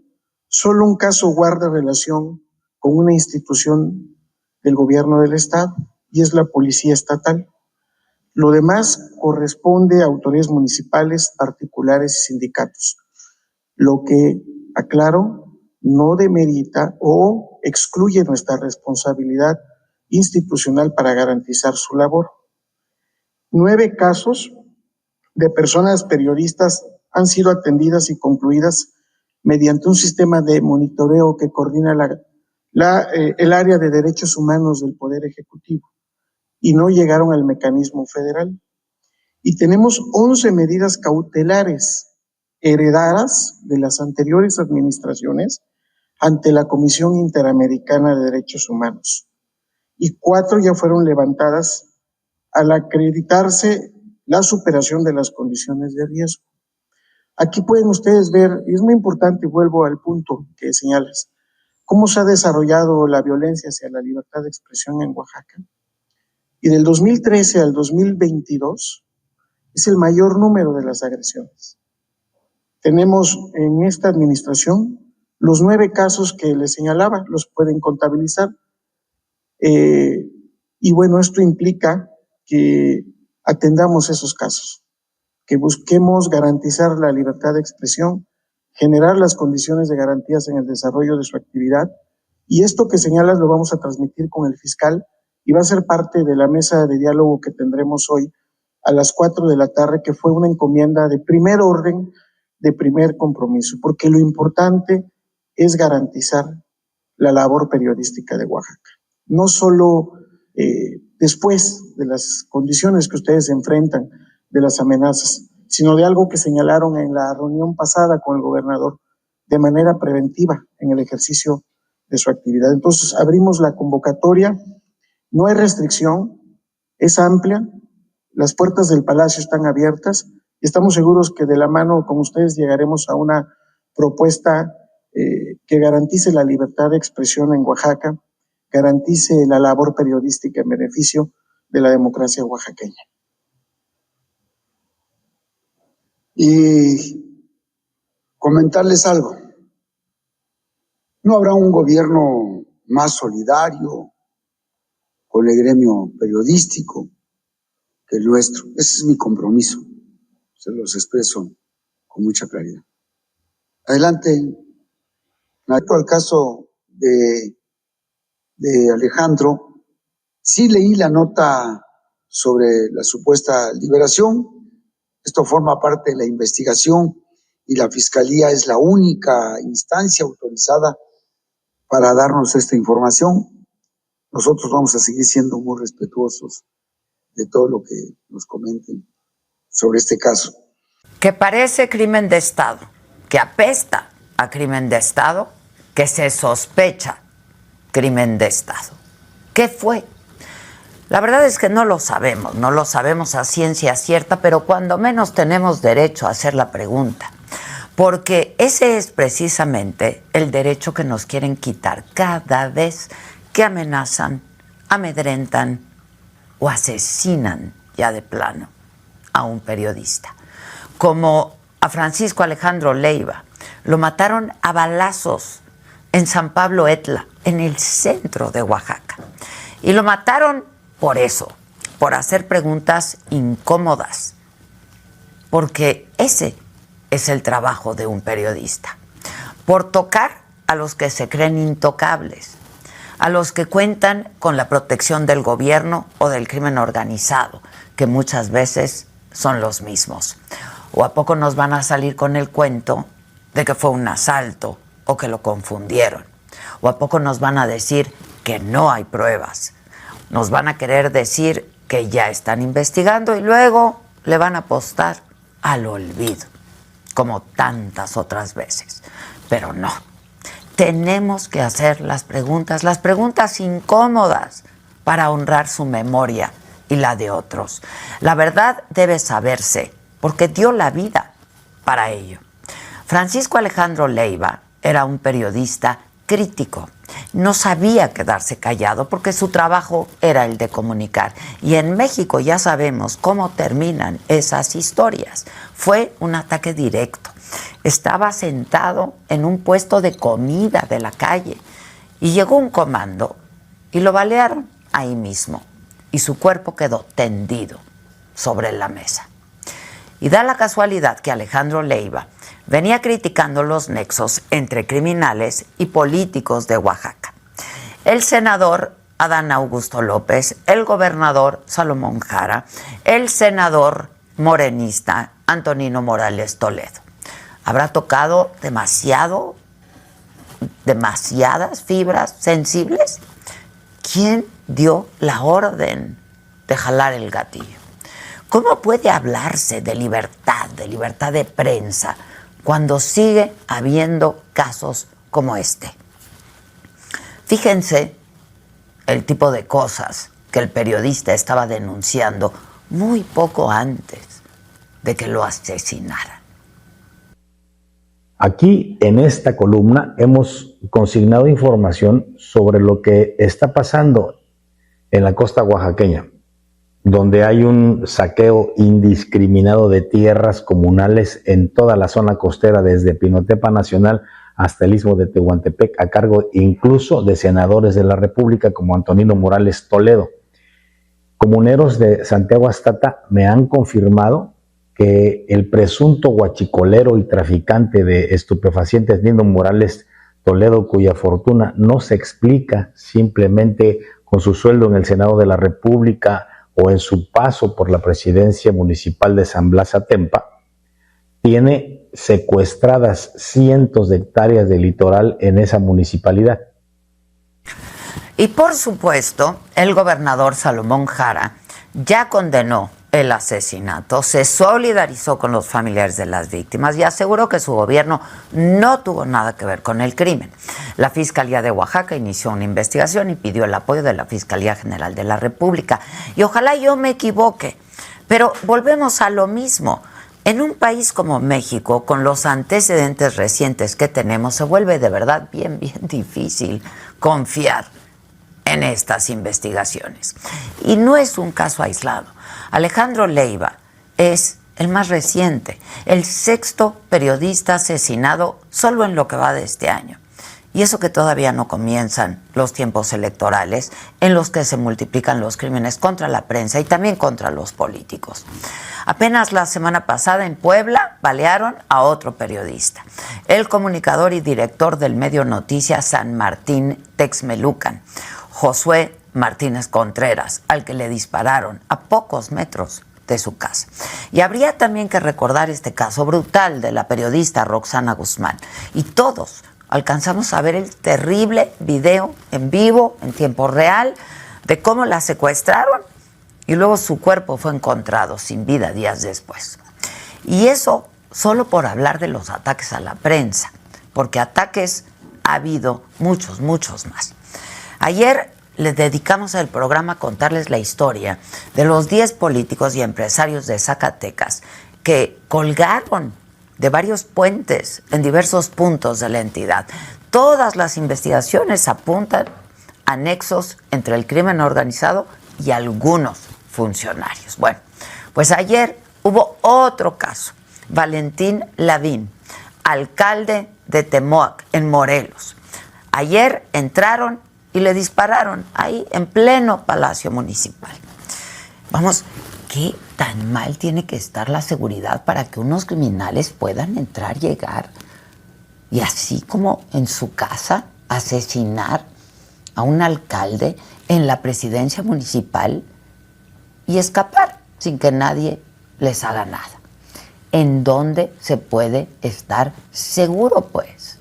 Solo un caso guarda relación con una institución del gobierno del Estado y es la Policía Estatal. Lo demás corresponde a autoridades municipales, particulares y sindicatos. Lo que, aclaro, no demerita o excluye nuestra responsabilidad institucional para garantizar su labor. 9 casos de personas periodistas han sido atendidas y concluidas mediante un sistema de monitoreo que coordina el área de derechos humanos del Poder Ejecutivo y no llegaron al mecanismo federal. Y tenemos 11 medidas cautelares heredadas de las anteriores administraciones ante la Comisión Interamericana de Derechos Humanos. Y 4 ya fueron levantadas al acreditarse la superación de las condiciones de riesgo. Aquí pueden ustedes ver, y es muy importante, vuelvo al punto que señalas, cómo se ha desarrollado la violencia hacia la libertad de expresión en Oaxaca. Y del 2013 al 2022 es el mayor número de las agresiones. Tenemos en esta administración los 9 casos que les señalaba, los pueden contabilizar. Y bueno, esto implica que atendamos esos casos, que busquemos garantizar la libertad de expresión, generar las condiciones de garantías en el desarrollo de su actividad. Y esto que señalas lo vamos a transmitir con el fiscal y va a ser parte de la mesa de diálogo que tendremos hoy a las 4 de la tarde, que fue una encomienda de primer orden, de primer compromiso, porque lo importante es garantizar la labor periodística de Oaxaca. No solo después de las condiciones que ustedes enfrentan, de las amenazas, sino de algo que señalaron en la reunión pasada con el gobernador de manera preventiva en el ejercicio de su actividad. Entonces, abrimos la convocatoria, no hay restricción, es amplia, las puertas del Palacio están abiertas y estamos seguros que de la mano con ustedes llegaremos a una propuesta que garantice la libertad de expresión en Oaxaca, garantice la labor periodística en beneficio de la democracia oaxaqueña. Y comentarles algo. No habrá un gobierno más solidario con el gremio periodístico que el nuestro. Ese es mi compromiso. Se los expreso con mucha claridad. Adelante. Al caso de Alejandro, sí leí la nota sobre la supuesta liberación. Esto forma parte de la investigación y la Fiscalía es la única instancia autorizada para darnos esta información. Nosotros vamos a seguir siendo muy respetuosos de todo lo que nos comenten sobre este caso. Que parece crimen de Estado, que apesta a crimen de Estado, que se sospecha crimen de Estado. ¿Qué fue? La verdad es que no lo sabemos a ciencia cierta, pero cuando menos tenemos derecho a hacer la pregunta, porque ese es precisamente el derecho que nos quieren quitar cada vez que amenazan, amedrentan o asesinan ya de plano a un periodista. Como a Francisco Alejandro Leiva, lo mataron a balazos en San Pablo Etla, en el centro de Oaxaca. Y lo mataron por eso, por hacer preguntas incómodas, porque ese es el trabajo de un periodista, por tocar a los que se creen intocables, a los que cuentan con la protección del gobierno o del crimen organizado, que muchas veces son los mismos. ¿O a poco nos van a salir con el cuento de que fue un asalto o que lo confundieron? ¿O a poco nos van a decir que no hay pruebas? Nos van a querer decir que ya están investigando y luego le van a apostar al olvido, como tantas otras veces. Pero no, tenemos que hacer las preguntas incómodas para honrar su memoria y la de otros. La verdad debe saberse, porque dio la vida para ello. Francisco Alejandro Leiva era un periodista crítico. No sabía quedarse callado porque su trabajo era el de comunicar. Y en México ya sabemos cómo terminan esas historias. Fue un ataque directo. estaba sentado en un puesto de comida de la calle y llegó un comando y lo balearon ahí mismo y su cuerpo quedó tendido sobre la mesa. Y da la casualidad que Alejandro Leiva venía criticando los nexos entre criminales y políticos de Oaxaca. El senador Adán Augusto López, el gobernador Salomón Jara, el senador morenista Antonino Morales Toledo. Habrá tocado demasiadas fibras sensibles. ¿Quién dio la orden de jalar el gatillo? ¿Cómo puede hablarse de libertad de prensa, cuando sigue habiendo casos como este? Fíjense el tipo de cosas que el periodista estaba denunciando muy poco antes de que lo asesinaran. Aquí en esta columna hemos consignado información sobre lo que está pasando en la costa oaxaqueña, donde hay un saqueo indiscriminado de tierras comunales en toda la zona costera, desde Pinotepa Nacional hasta el Istmo de Tehuantepec, a cargo incluso de senadores de la República como Antonino Morales Toledo. Comuneros de Santiago Astata me han confirmado que el presunto huachicolero y traficante de estupefacientes Nino Morales Toledo, cuya fortuna no se explica simplemente con su sueldo en el Senado de la República o en su paso por la presidencia municipal de San Blas Atempa, tiene secuestradas cientos de hectáreas de litoral en esa municipalidad. Y por supuesto, el gobernador Salomón Jara ya condenó el asesinato, se solidarizó con los familiares de las víctimas y aseguró que su gobierno no tuvo nada que ver con el crimen. La Fiscalía de Oaxaca inició una investigación y pidió el apoyo de la Fiscalía General de la República. Y ojalá yo me equivoque, pero volvemos a lo mismo. En un país como México, con los antecedentes recientes que tenemos, se vuelve de verdad bien difícil confiar en estas investigaciones. Y no es un caso aislado. Alejandro Leiva es el más reciente, el 6º periodista asesinado solo en lo que va de este año. Y eso que todavía no comienzan los tiempos electorales en los que se multiplican los crímenes contra la prensa y también contra los políticos. Apenas la semana pasada en Puebla balearon a otro periodista, el comunicador y director del medio Noticias San Martín Texmelucan, Josué Martínez Contreras, al que le dispararon a pocos metros de su casa. Y habría también que recordar este caso brutal de la periodista Roxana Guzmán. Y todos alcanzamos a ver el terrible video en vivo, en tiempo real, de cómo la secuestraron y luego su cuerpo fue encontrado sin vida días después. Y eso solo por hablar de los ataques a la prensa, porque ataques ha habido muchos más. Ayer les dedicamos el programa a contarles la historia de los 10 políticos y empresarios de Zacatecas que colgaron de varios puentes en diversos puntos de la entidad. Todas las investigaciones apuntan a nexos entre el crimen organizado y algunos funcionarios. Bueno, pues ayer hubo otro caso. Valentín Lavín, alcalde de Temoac, en Morelos. Ayer entraron y le dispararon ahí en pleno Palacio Municipal. Vamos, ¿qué tan mal tiene que estar la seguridad para que unos criminales puedan entrar, llegar y así como en su casa asesinar a un alcalde en la presidencia municipal y escapar sin que nadie les haga nada? ¿En dónde se puede estar seguro, pues?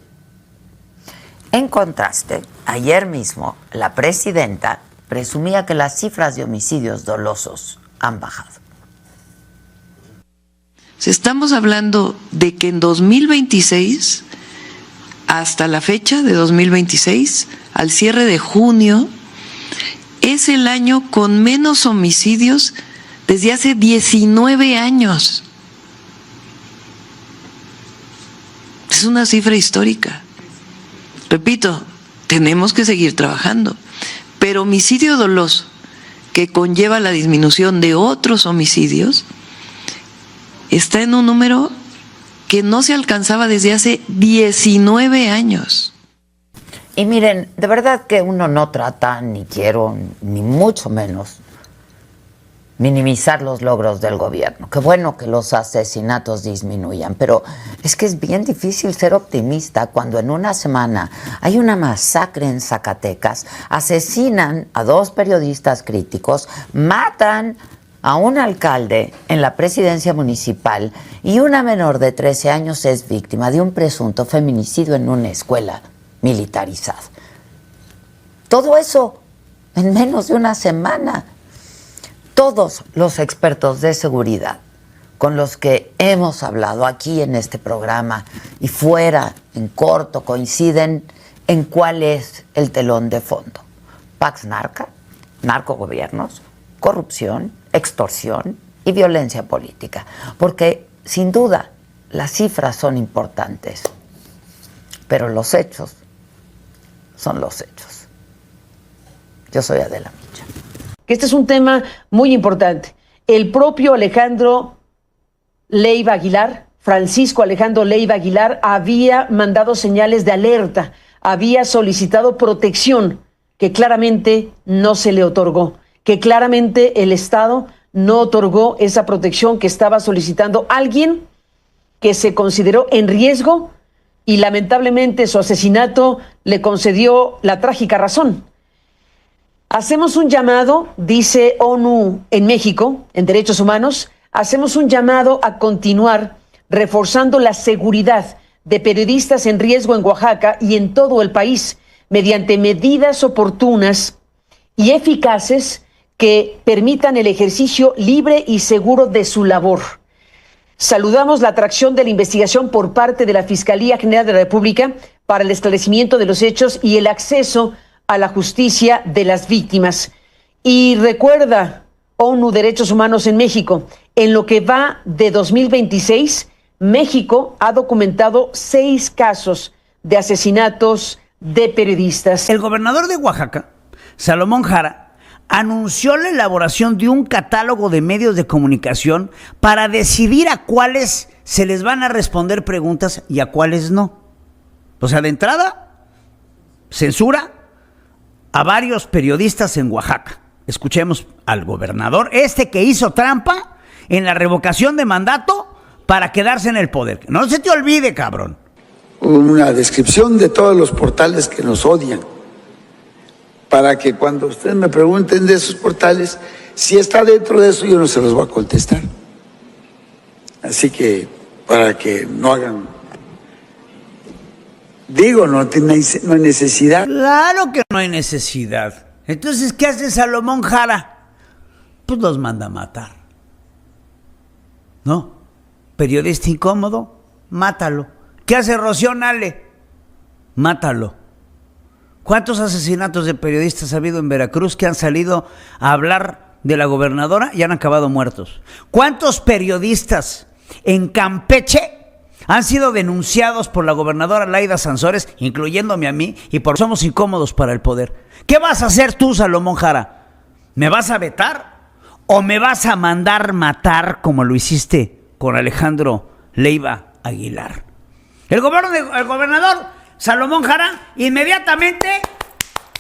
En contraste, ayer mismo la presidenta presumía que las cifras de homicidios dolosos han bajado. Si estamos hablando de que en 2026, hasta la fecha de 2026, al cierre de junio, es el año con menos homicidios desde hace 19 años. Es una cifra histórica. Repito, tenemos que seguir trabajando, pero homicidio doloso, que conlleva la disminución de otros homicidios, está en un número que no se alcanzaba desde hace 19 años. Y miren, de verdad que uno no trata, ni quiero, ni mucho menos, minimizar los logros del gobierno. Qué bueno que los asesinatos disminuyan, pero es que es bien difícil ser optimista cuando en una semana hay una masacre en Zacatecas, asesinan a 2 periodistas críticos, matan a un alcalde en la presidencia municipal y una menor de 13 años es víctima de un presunto feminicidio en una escuela militarizada. Todo eso en menos de una semana. Todos los expertos de seguridad con los que hemos hablado aquí en este programa y fuera, en corto, coinciden en cuál es el telón de fondo. Pax Narca, narcogobiernos, corrupción, extorsión y violencia política. Porque, sin duda, las cifras son importantes, pero los hechos son los hechos. Yo soy Adela Micha. Este es un tema muy importante. El propio Alejandro Leiva Aguilar, Francisco Alejandro Leiva Aguilar, había mandado señales de alerta, había solicitado protección que claramente no se le otorgó, que claramente el Estado no otorgó esa protección que estaba solicitando alguien que se consideró en riesgo y lamentablemente su asesinato le concedió la trágica razón. Hacemos un llamado, dice ONU en México, en Derechos Humanos, hacemos un llamado a continuar reforzando la seguridad de periodistas en riesgo en Oaxaca y en todo el país, mediante medidas oportunas y eficaces que permitan el ejercicio libre y seguro de su labor. Saludamos la atracción de la investigación por parte de la Fiscalía General de la República para el esclarecimiento de los hechos y el acceso a la justicia de las víctimas. Y recuerda, ONU Derechos Humanos en México, en lo que va de 2026, México ha documentado 6 casos de asesinatos de periodistas. El gobernador de Oaxaca, Salomón Jara, anunció la elaboración de un catálogo de medios de comunicación para decidir a cuáles se les van a responder preguntas y a cuáles no. O sea, de entrada, censura a varios periodistas en Oaxaca. Escuchemos al gobernador, que hizo trampa en la revocación de mandato para quedarse en el poder. No se te olvide, cabrón. Una descripción de todos los portales que nos odian, para que cuando ustedes me pregunten de esos portales, si está dentro de eso, yo no se los voy a contestar. Así que, para que no hagan... Digo, no hay necesidad. Claro que no hay necesidad. Entonces, ¿qué hace Salomón Jara? Pues los manda a matar. ¿No? Periodista incómodo, mátalo. ¿Qué hace Rocío Nale? Mátalo. ¿Cuántos asesinatos de periodistas ha habido en Veracruz que han salido a hablar de la gobernadora y han acabado muertos? ¿Cuántos periodistas en Campeche han sido denunciados por la gobernadora Laida Sansores, incluyéndome a mí, y por somos incómodos para el poder? ¿Qué vas a hacer tú, Salomón Jara? ¿Me vas a vetar o me vas a mandar matar como lo hiciste con Alejandro Leiva Aguilar? El gobernador Salomón Jara inmediatamente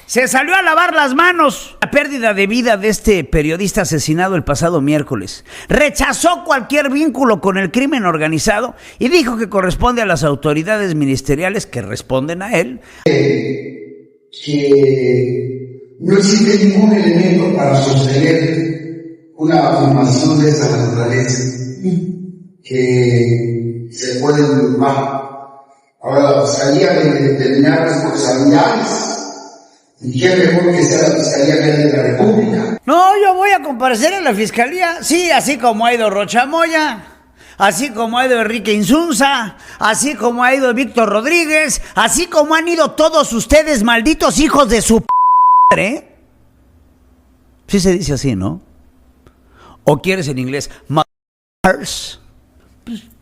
se salió a lavar las manos. La pérdida de vida de este periodista asesinado el pasado miércoles. Rechazó cualquier vínculo con el crimen organizado y dijo que corresponde a las autoridades ministeriales que responden a él. Que no existe ningún elemento para sostener una afirmación de esa naturaleza, que se pueden firmar. Ahora la Fiscalía debe determinar responsabilidades. ¿Y qué mejor que sea la Fiscalía General de la República? No, yo voy a comparecer en la Fiscalía. Sí, así como ha ido Rocha Moya, así como ha ido Enrique Insunza, así como ha ido Víctor Rodríguez, así como han ido todos ustedes, malditos hijos de su p***, Sí se dice así, ¿no? ¿O quieres en inglés? Pues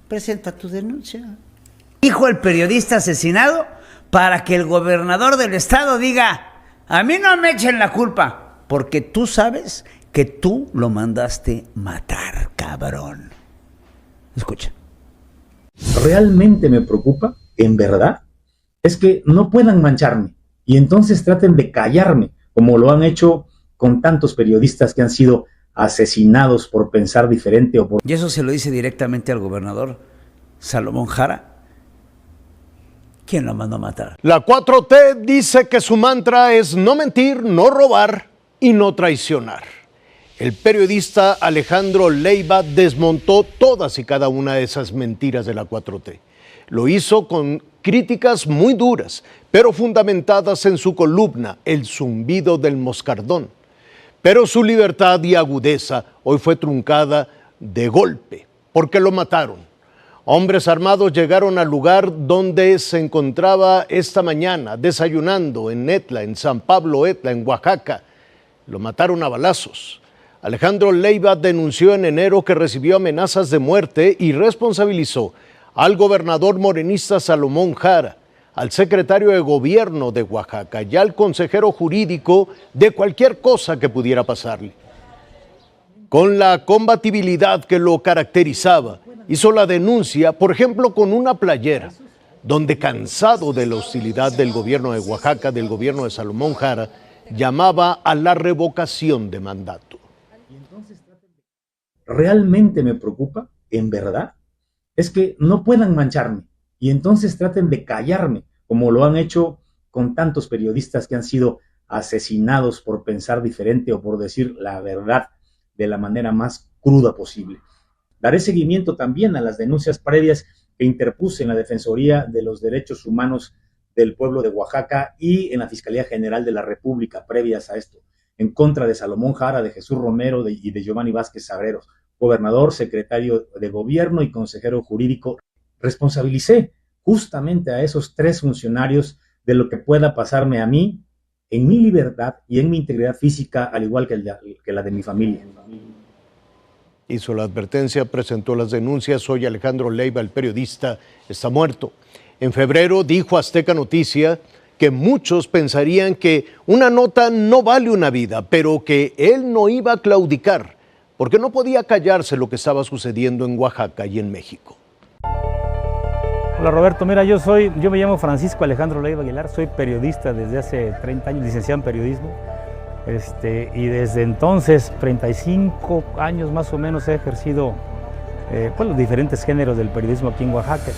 presenta tu denuncia. Dijo el periodista asesinado para que el gobernador del estado diga: a mí no me echen la culpa, porque tú sabes que tú lo mandaste matar, cabrón. Escucha. Realmente me preocupa, en verdad, es que no puedan mancharme y entonces traten de callarme, como lo han hecho con tantos periodistas que han sido asesinados por pensar diferente o por... Y eso se lo dice directamente al gobernador Salomón Jara. ¿Quién lo mandó a matar? La 4T dice que su mantra es no mentir, no robar y no traicionar. El periodista Alejandro Leiva desmontó todas y cada una de esas mentiras de la 4T. Lo hizo con críticas muy duras, pero fundamentadas en su columna El zumbido del moscardón. Pero su libertad y agudeza hoy fue truncada de golpe, porque lo mataron. Hombres armados llegaron al lugar donde se encontraba esta mañana, desayunando en Etla, en San Pablo Etla, en Oaxaca. Lo mataron a balazos. Alejandro Leiva denunció en enero que recibió amenazas de muerte y responsabilizó al gobernador morenista Salomón Jara, al secretario de gobierno de Oaxaca y al consejero jurídico de cualquier cosa que pudiera pasarle. Con la combatibilidad que lo caracterizaba, hizo la denuncia, por ejemplo, con una playera, donde cansado de la hostilidad del gobierno de Oaxaca, del gobierno de Salomón Jara, llamaba a la revocación de mandato. Realmente me preocupa, en verdad, es que no puedan mancharme y entonces traten de callarme, como lo han hecho con tantos periodistas que han sido asesinados por pensar diferente o por decir la verdad de la manera más cruda posible. Daré seguimiento también a las denuncias previas que interpuse en la Defensoría de los Derechos Humanos del Pueblo de Oaxaca y en la Fiscalía General de la República previas a esto, en contra de Salomón Jara, de Jesús Romero y de Giovanni Vázquez Sabreros, gobernador, secretario de gobierno y consejero jurídico. Responsabilicé justamente a esos 3 funcionarios de lo que pueda pasarme a mí en mi libertad y en mi integridad física, al igual que la de mi familia. Hizo la advertencia, presentó las denuncias. Hoy Alejandro Leiva, el periodista, está muerto. En febrero dijo a Azteca Noticia que muchos pensarían que una nota no vale una vida, pero que él no iba a claudicar, porque no podía callarse lo que estaba sucediendo en Oaxaca y en México. Hola Roberto, mira, yo me llamo Francisco Alejandro Leiva Aguilar, soy periodista desde hace 30 años, licenciado en periodismo. Y desde entonces, 35 años más o menos, he ejercido los diferentes géneros del periodismo aquí en Oaxaca.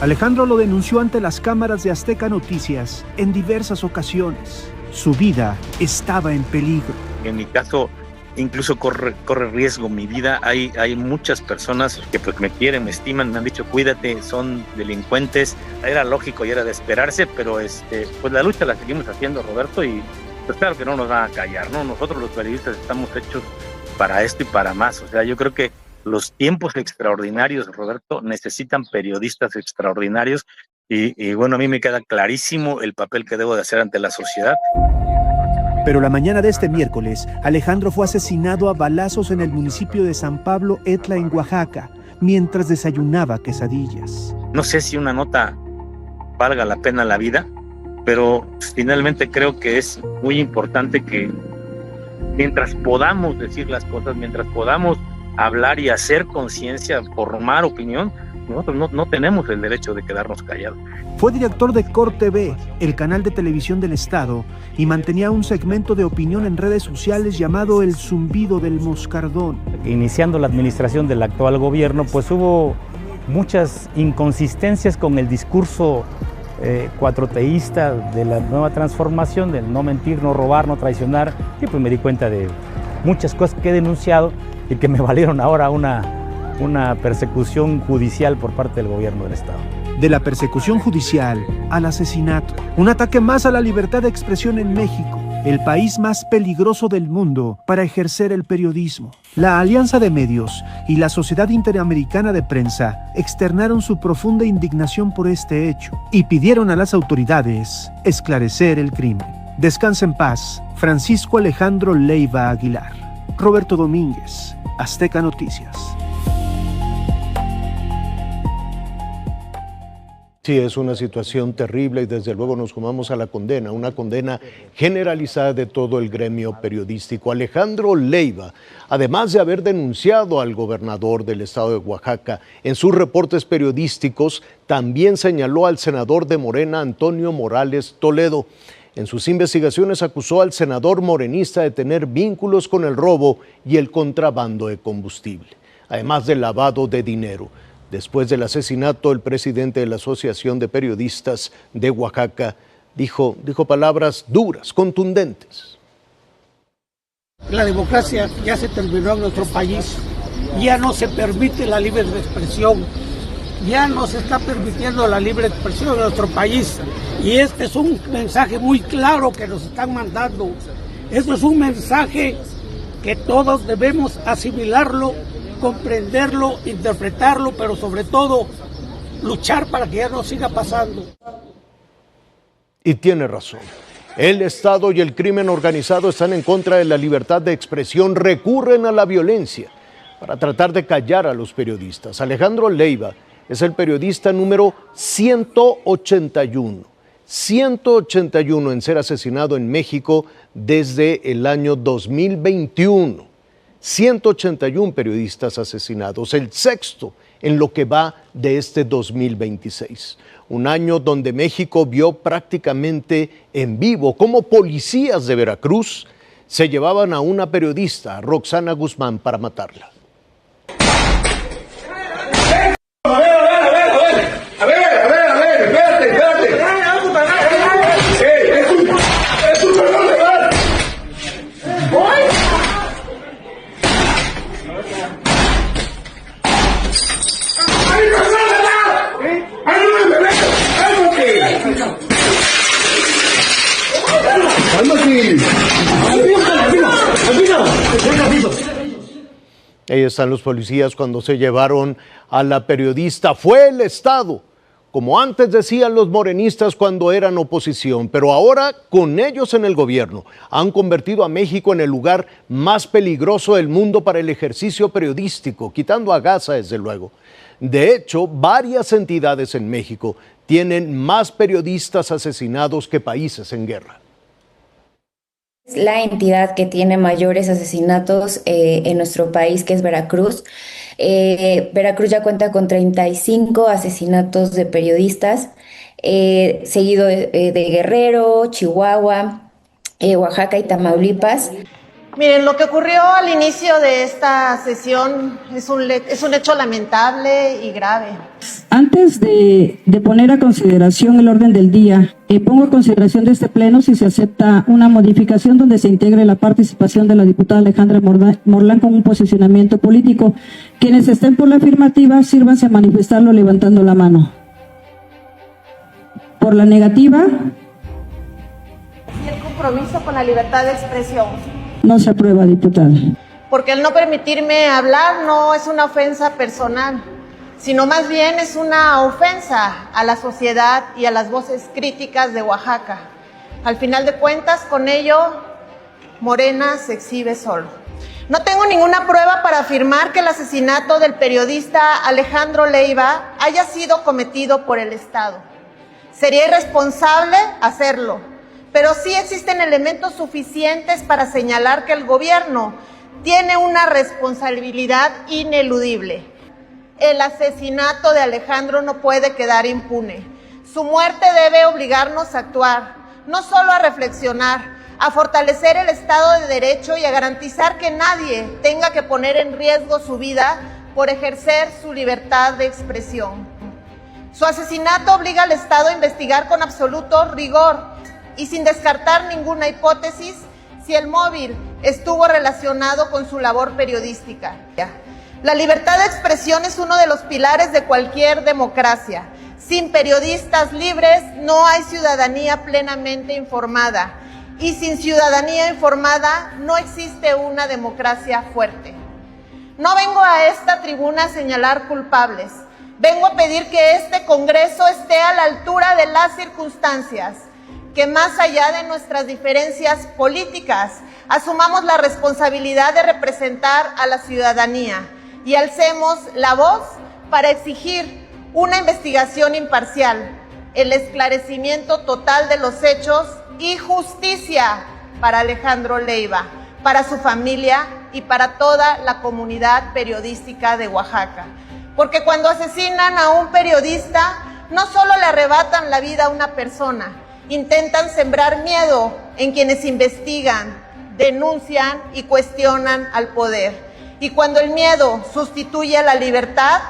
Alejandro lo denunció ante las cámaras de Azteca Noticias en diversas ocasiones. Su vida estaba en peligro. En mi caso, incluso corre riesgo mi vida. Hay muchas personas que pues me quieren, me estiman, me han dicho cuídate, son delincuentes. Era lógico y era de esperarse, pero pues la lucha la seguimos haciendo, Roberto, y pues claro que no nos van a callar, ¿no? Nosotros los periodistas estamos hechos para esto y para más. O sea, yo creo que los tiempos extraordinarios, Roberto, necesitan periodistas extraordinarios y bueno, a mí me queda clarísimo el papel que debo de hacer ante la sociedad. Pero la mañana de este miércoles, Alejandro fue asesinado a balazos en el municipio de San Pablo Etla, en Oaxaca, mientras desayunaba quesadillas. No sé si una nota valga la pena la vida, pero finalmente creo que es muy importante que mientras podamos decir las cosas, mientras podamos hablar y hacer conciencia, formar opinión, nosotros no tenemos el derecho de quedarnos callados. Fue director de Cor TV, el canal de televisión del Estado, y mantenía un segmento de opinión en redes sociales llamado El Zumbido del Moscardón. Iniciando la administración del actual gobierno, pues hubo muchas inconsistencias con el discurso cuatroteísta de la nueva transformación, del no mentir, no robar, no traicionar, y pues me di cuenta de muchas cosas que he denunciado y que me valieron ahora una persecución judicial por parte del gobierno del Estado. De la persecución judicial al asesinato, un ataque más a la libertad de expresión en México, el país más peligroso del mundo para ejercer el periodismo. La Alianza de Medios y la Sociedad Interamericana de Prensa externaron su profunda indignación por este hecho y pidieron a las autoridades esclarecer el crimen. Descansa en paz, Francisco Alejandro Leiva Aguilar. Roberto Domínguez, Azteca Noticias. Sí, es una situación terrible y desde luego nos sumamos a la condena, una condena generalizada de todo el gremio periodístico. Alejandro Leiva, además de haber denunciado al gobernador del estado de Oaxaca en sus reportes periodísticos, también señaló al senador de Morena, Antonio Morales Toledo. En sus investigaciones acusó al senador morenista de tener vínculos con el robo y el contrabando de combustible, además del lavado de dinero. Después del asesinato, el presidente de la Asociación de Periodistas de Oaxaca dijo palabras duras, contundentes. La democracia ya se terminó en nuestro país, ya no se permite la libre expresión, ya no se está permitiendo la libre expresión en nuestro país y este es un mensaje muy claro que nos están mandando. Esto es un mensaje que todos debemos asimilarlo, comprenderlo, interpretarlo, pero sobre todo luchar para que ya no siga pasando. Y tiene razón. El Estado y el crimen organizado están en contra de la libertad de expresión, recurren a la violencia para tratar de callar a los periodistas. Alejandro Leiva es el periodista número 181 en ser asesinado en México desde el año 2021. 181 periodistas asesinados, el sexto en lo que va de este 2026. Un año donde México vio prácticamente en vivo cómo policías de Veracruz se llevaban a una periodista, Roxana Guzmán, para matarla. Ahí están los policías cuando se llevaron a la periodista. Fue el Estado, como antes decían los morenistas cuando eran oposición, pero ahora con ellos en el gobierno han convertido a México en el lugar más peligroso del mundo para el ejercicio periodístico, quitando a Gaza desde luego. De hecho, varias entidades en México tienen más periodistas asesinados que países en guerra. La entidad que tiene mayores asesinatos en nuestro país, que es Veracruz. Veracruz ya cuenta con 35 asesinatos de periodistas, seguido de Guerrero, Chihuahua, Oaxaca y Tamaulipas. Miren, lo que ocurrió al inicio de esta sesión es un hecho lamentable y grave. Antes de poner a consideración el orden del día, pongo a consideración de este pleno si se acepta una modificación donde se integre la participación de la diputada Alejandra Morlán con un posicionamiento político. Quienes estén por la afirmativa, sírvanse a manifestarlo levantando la mano. Por la negativa. Y el compromiso con la libertad de expresión. No se aprueba, diputada. Porque el no permitirme hablar no es una ofensa personal, sino más bien es una ofensa a la sociedad y a las voces críticas de Oaxaca. Al final de cuentas, con ello, Morena se exhibe solo. No tengo ninguna prueba para afirmar que el asesinato del periodista Alejandro Leiva haya sido cometido por el Estado. Sería irresponsable hacerlo. Pero sí existen elementos suficientes para señalar que el gobierno tiene una responsabilidad ineludible. El asesinato de Alejandro no puede quedar impune. Su muerte debe obligarnos a actuar, no solo a reflexionar, a fortalecer el Estado de Derecho y a garantizar que nadie tenga que poner en riesgo su vida por ejercer su libertad de expresión. Su asesinato obliga al Estado a investigar con absoluto rigor y sin descartar ninguna hipótesis si el móvil estuvo relacionado con su labor periodística. La libertad de expresión es uno de los pilares de cualquier democracia. Sin periodistas libres no hay ciudadanía plenamente informada y sin ciudadanía informada no existe una democracia fuerte. No vengo a esta tribuna a señalar culpables, vengo a pedir que este Congreso esté a la altura de las circunstancias, que más allá de nuestras diferencias políticas, asumamos la responsabilidad de representar a la ciudadanía y alcemos la voz para exigir una investigación imparcial, el esclarecimiento total de los hechos y justicia para Alejandro Leiva, para su familia y para toda la comunidad periodística de Oaxaca. Porque cuando asesinan a un periodista, no solo le arrebatan la vida a una persona, intentan sembrar miedo en quienes investigan, denuncian y cuestionan al poder. Y cuando el miedo sustituye a la libertad,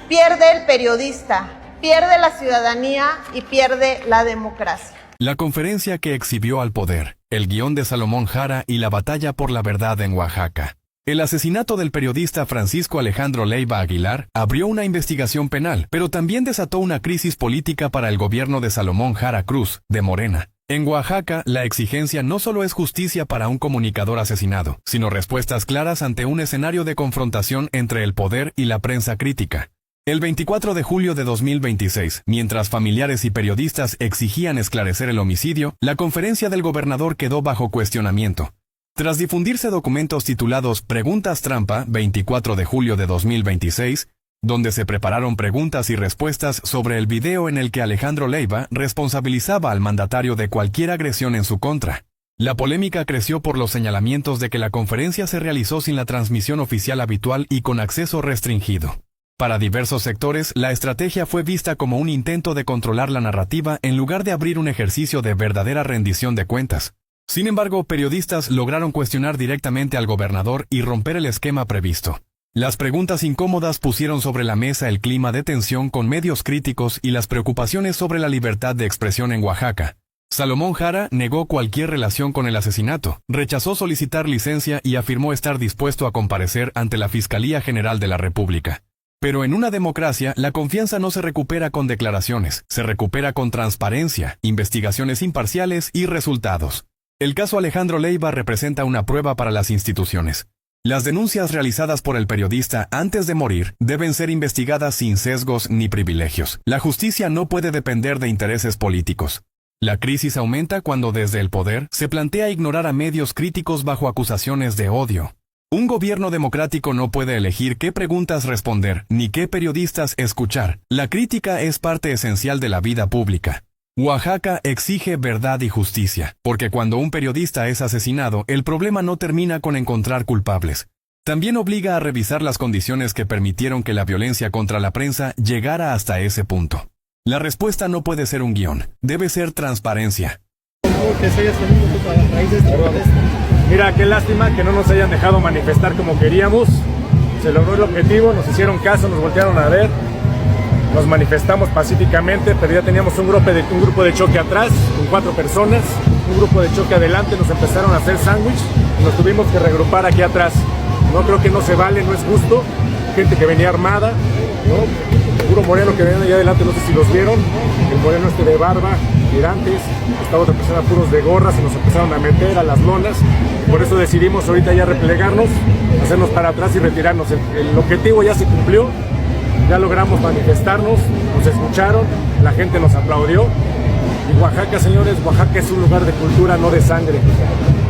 pierde el periodista, pierde la ciudadanía y pierde la democracia. La conferencia que exhibió al poder, el guión de Salomón Jara y la batalla por la verdad en Oaxaca. El asesinato del periodista Francisco Alejandro Leiva Aguilar abrió una investigación penal, pero también desató una crisis política para el gobierno de Salomón Jara Cruz, de Morena. En Oaxaca, la exigencia no solo es justicia para un comunicador asesinado, sino respuestas claras ante un escenario de confrontación entre el poder y la prensa crítica. El 24 de julio de 2026, mientras familiares y periodistas exigían esclarecer el homicidio, la conferencia del gobernador quedó bajo cuestionamiento. Tras difundirse documentos titulados Preguntas Trampa, 24 de julio de 2026, donde se prepararon preguntas y respuestas sobre el video en el que Alejandro Leiva responsabilizaba al mandatario de cualquier agresión en su contra. La polémica creció por los señalamientos de que la conferencia se realizó sin la transmisión oficial habitual y con acceso restringido. Para diversos sectores, la estrategia fue vista como un intento de controlar la narrativa en lugar de abrir un ejercicio de verdadera rendición de cuentas. Sin embargo, periodistas lograron cuestionar directamente al gobernador y romper el esquema previsto. Las preguntas incómodas pusieron sobre la mesa el clima de tensión con medios críticos y las preocupaciones sobre la libertad de expresión en Oaxaca. Salomón Jara negó cualquier relación con el asesinato, rechazó solicitar licencia y afirmó estar dispuesto a comparecer ante la Fiscalía General de la República. Pero en una democracia, la confianza no se recupera con declaraciones, se recupera con transparencia, investigaciones imparciales y resultados. El caso Alejandro Leiva representa una prueba para las instituciones. Las denuncias realizadas por el periodista antes de morir deben ser investigadas sin sesgos ni privilegios. La justicia no puede depender de intereses políticos. La crisis aumenta cuando desde el poder se plantea ignorar a medios críticos bajo acusaciones de odio. Un gobierno democrático no puede elegir qué preguntas responder ni qué periodistas escuchar. La crítica es parte esencial de la vida pública. Oaxaca exige verdad y justicia, porque cuando un periodista es asesinado, el problema no termina con encontrar culpables. También obliga a revisar las condiciones que permitieron que la violencia contra la prensa llegara hasta ese punto. La respuesta no puede ser un guión, debe ser transparencia. Mira, qué lástima que no nos hayan dejado manifestar como queríamos. Se logró el objetivo, nos hicieron caso, nos voltearon a ver. Nos manifestamos pacíficamente, pero ya teníamos un grupo de choque atrás, con 4 personas, un grupo de choque adelante, nos empezaron a hacer sándwich y nos tuvimos que regrupar aquí atrás. No creo que no se vale, no es justo. Gente que venía armada, ¿no? Puro moreno que venía allá adelante, no sé si los vieron, el moreno de barba, tirantes, estaba otra persona puros de gorras y nos empezaron a meter a las lonas. Por eso decidimos ahorita ya replegarnos, hacernos para atrás y retirarnos. El objetivo ya se cumplió. Ya logramos manifestarnos, nos escucharon, la gente nos aplaudió. Y Oaxaca, señores, Oaxaca es un lugar de cultura, no de sangre.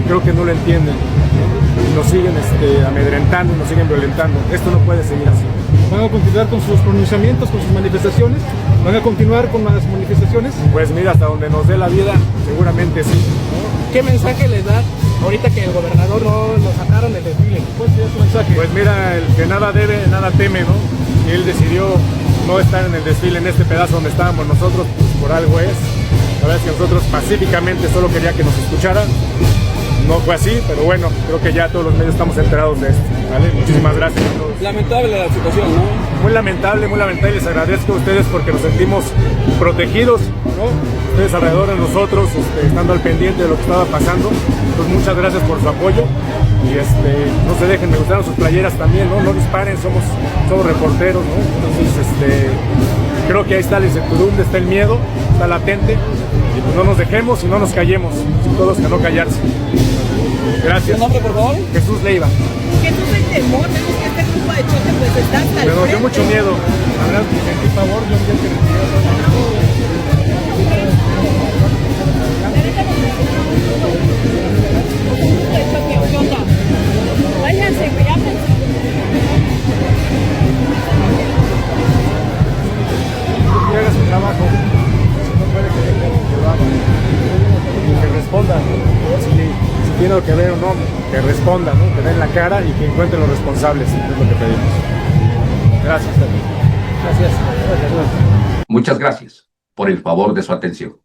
Creo que no lo entienden. Y nos siguen amedrentando, nos siguen violentando. Esto no puede seguir así. ¿Van a continuar con sus pronunciamientos, con sus manifestaciones? ¿Van a continuar con las manifestaciones? Pues mira, hasta donde nos dé la vida, seguramente sí. ¿Qué mensaje les da ahorita que el gobernador no lo sacaron del desfile? ¿Cuál sería su mensaje? Pues mira, el que nada debe, nada teme, ¿no? Y él decidió no estar en el desfile en este pedazo donde estábamos nosotros, pues por algo es. La verdad es que nosotros pacíficamente solo quería que nos escucharan. No fue así, pero bueno, creo que ya todos los medios estamos enterados de esto, ¿vale? Muchísimas gracias a todos. Lamentable la situación, ¿no? Muy lamentable, les agradezco a ustedes porque nos sentimos protegidos, ¿no? Ustedes alrededor de nosotros, estando al pendiente de lo que estaba pasando. Entonces muchas gracias por su apoyo y no se dejen, me gustaron sus playeras también, ¿no? No disparen, somos reporteros, ¿no? Entonces creo que ahí está la incertidumbre, está el miedo, está latente y pues no nos dejemos y no nos callemos, todos que no callarse. Gracias. ¿Tu nombre, por favor? Jesús Leiva. Jesús, hay temor, vemos que este grupo de choque pues está hasta el Me dio frente. mucho miedo. La verdad, sentí favor, yo vi que Váyanse, que ya haga su trabajo. No momento que ve uno, que responda, ¿no? Que den la cara y que encuentren los responsables, es lo que pedimos. Gracias. Muchas gracias por el favor de su atención.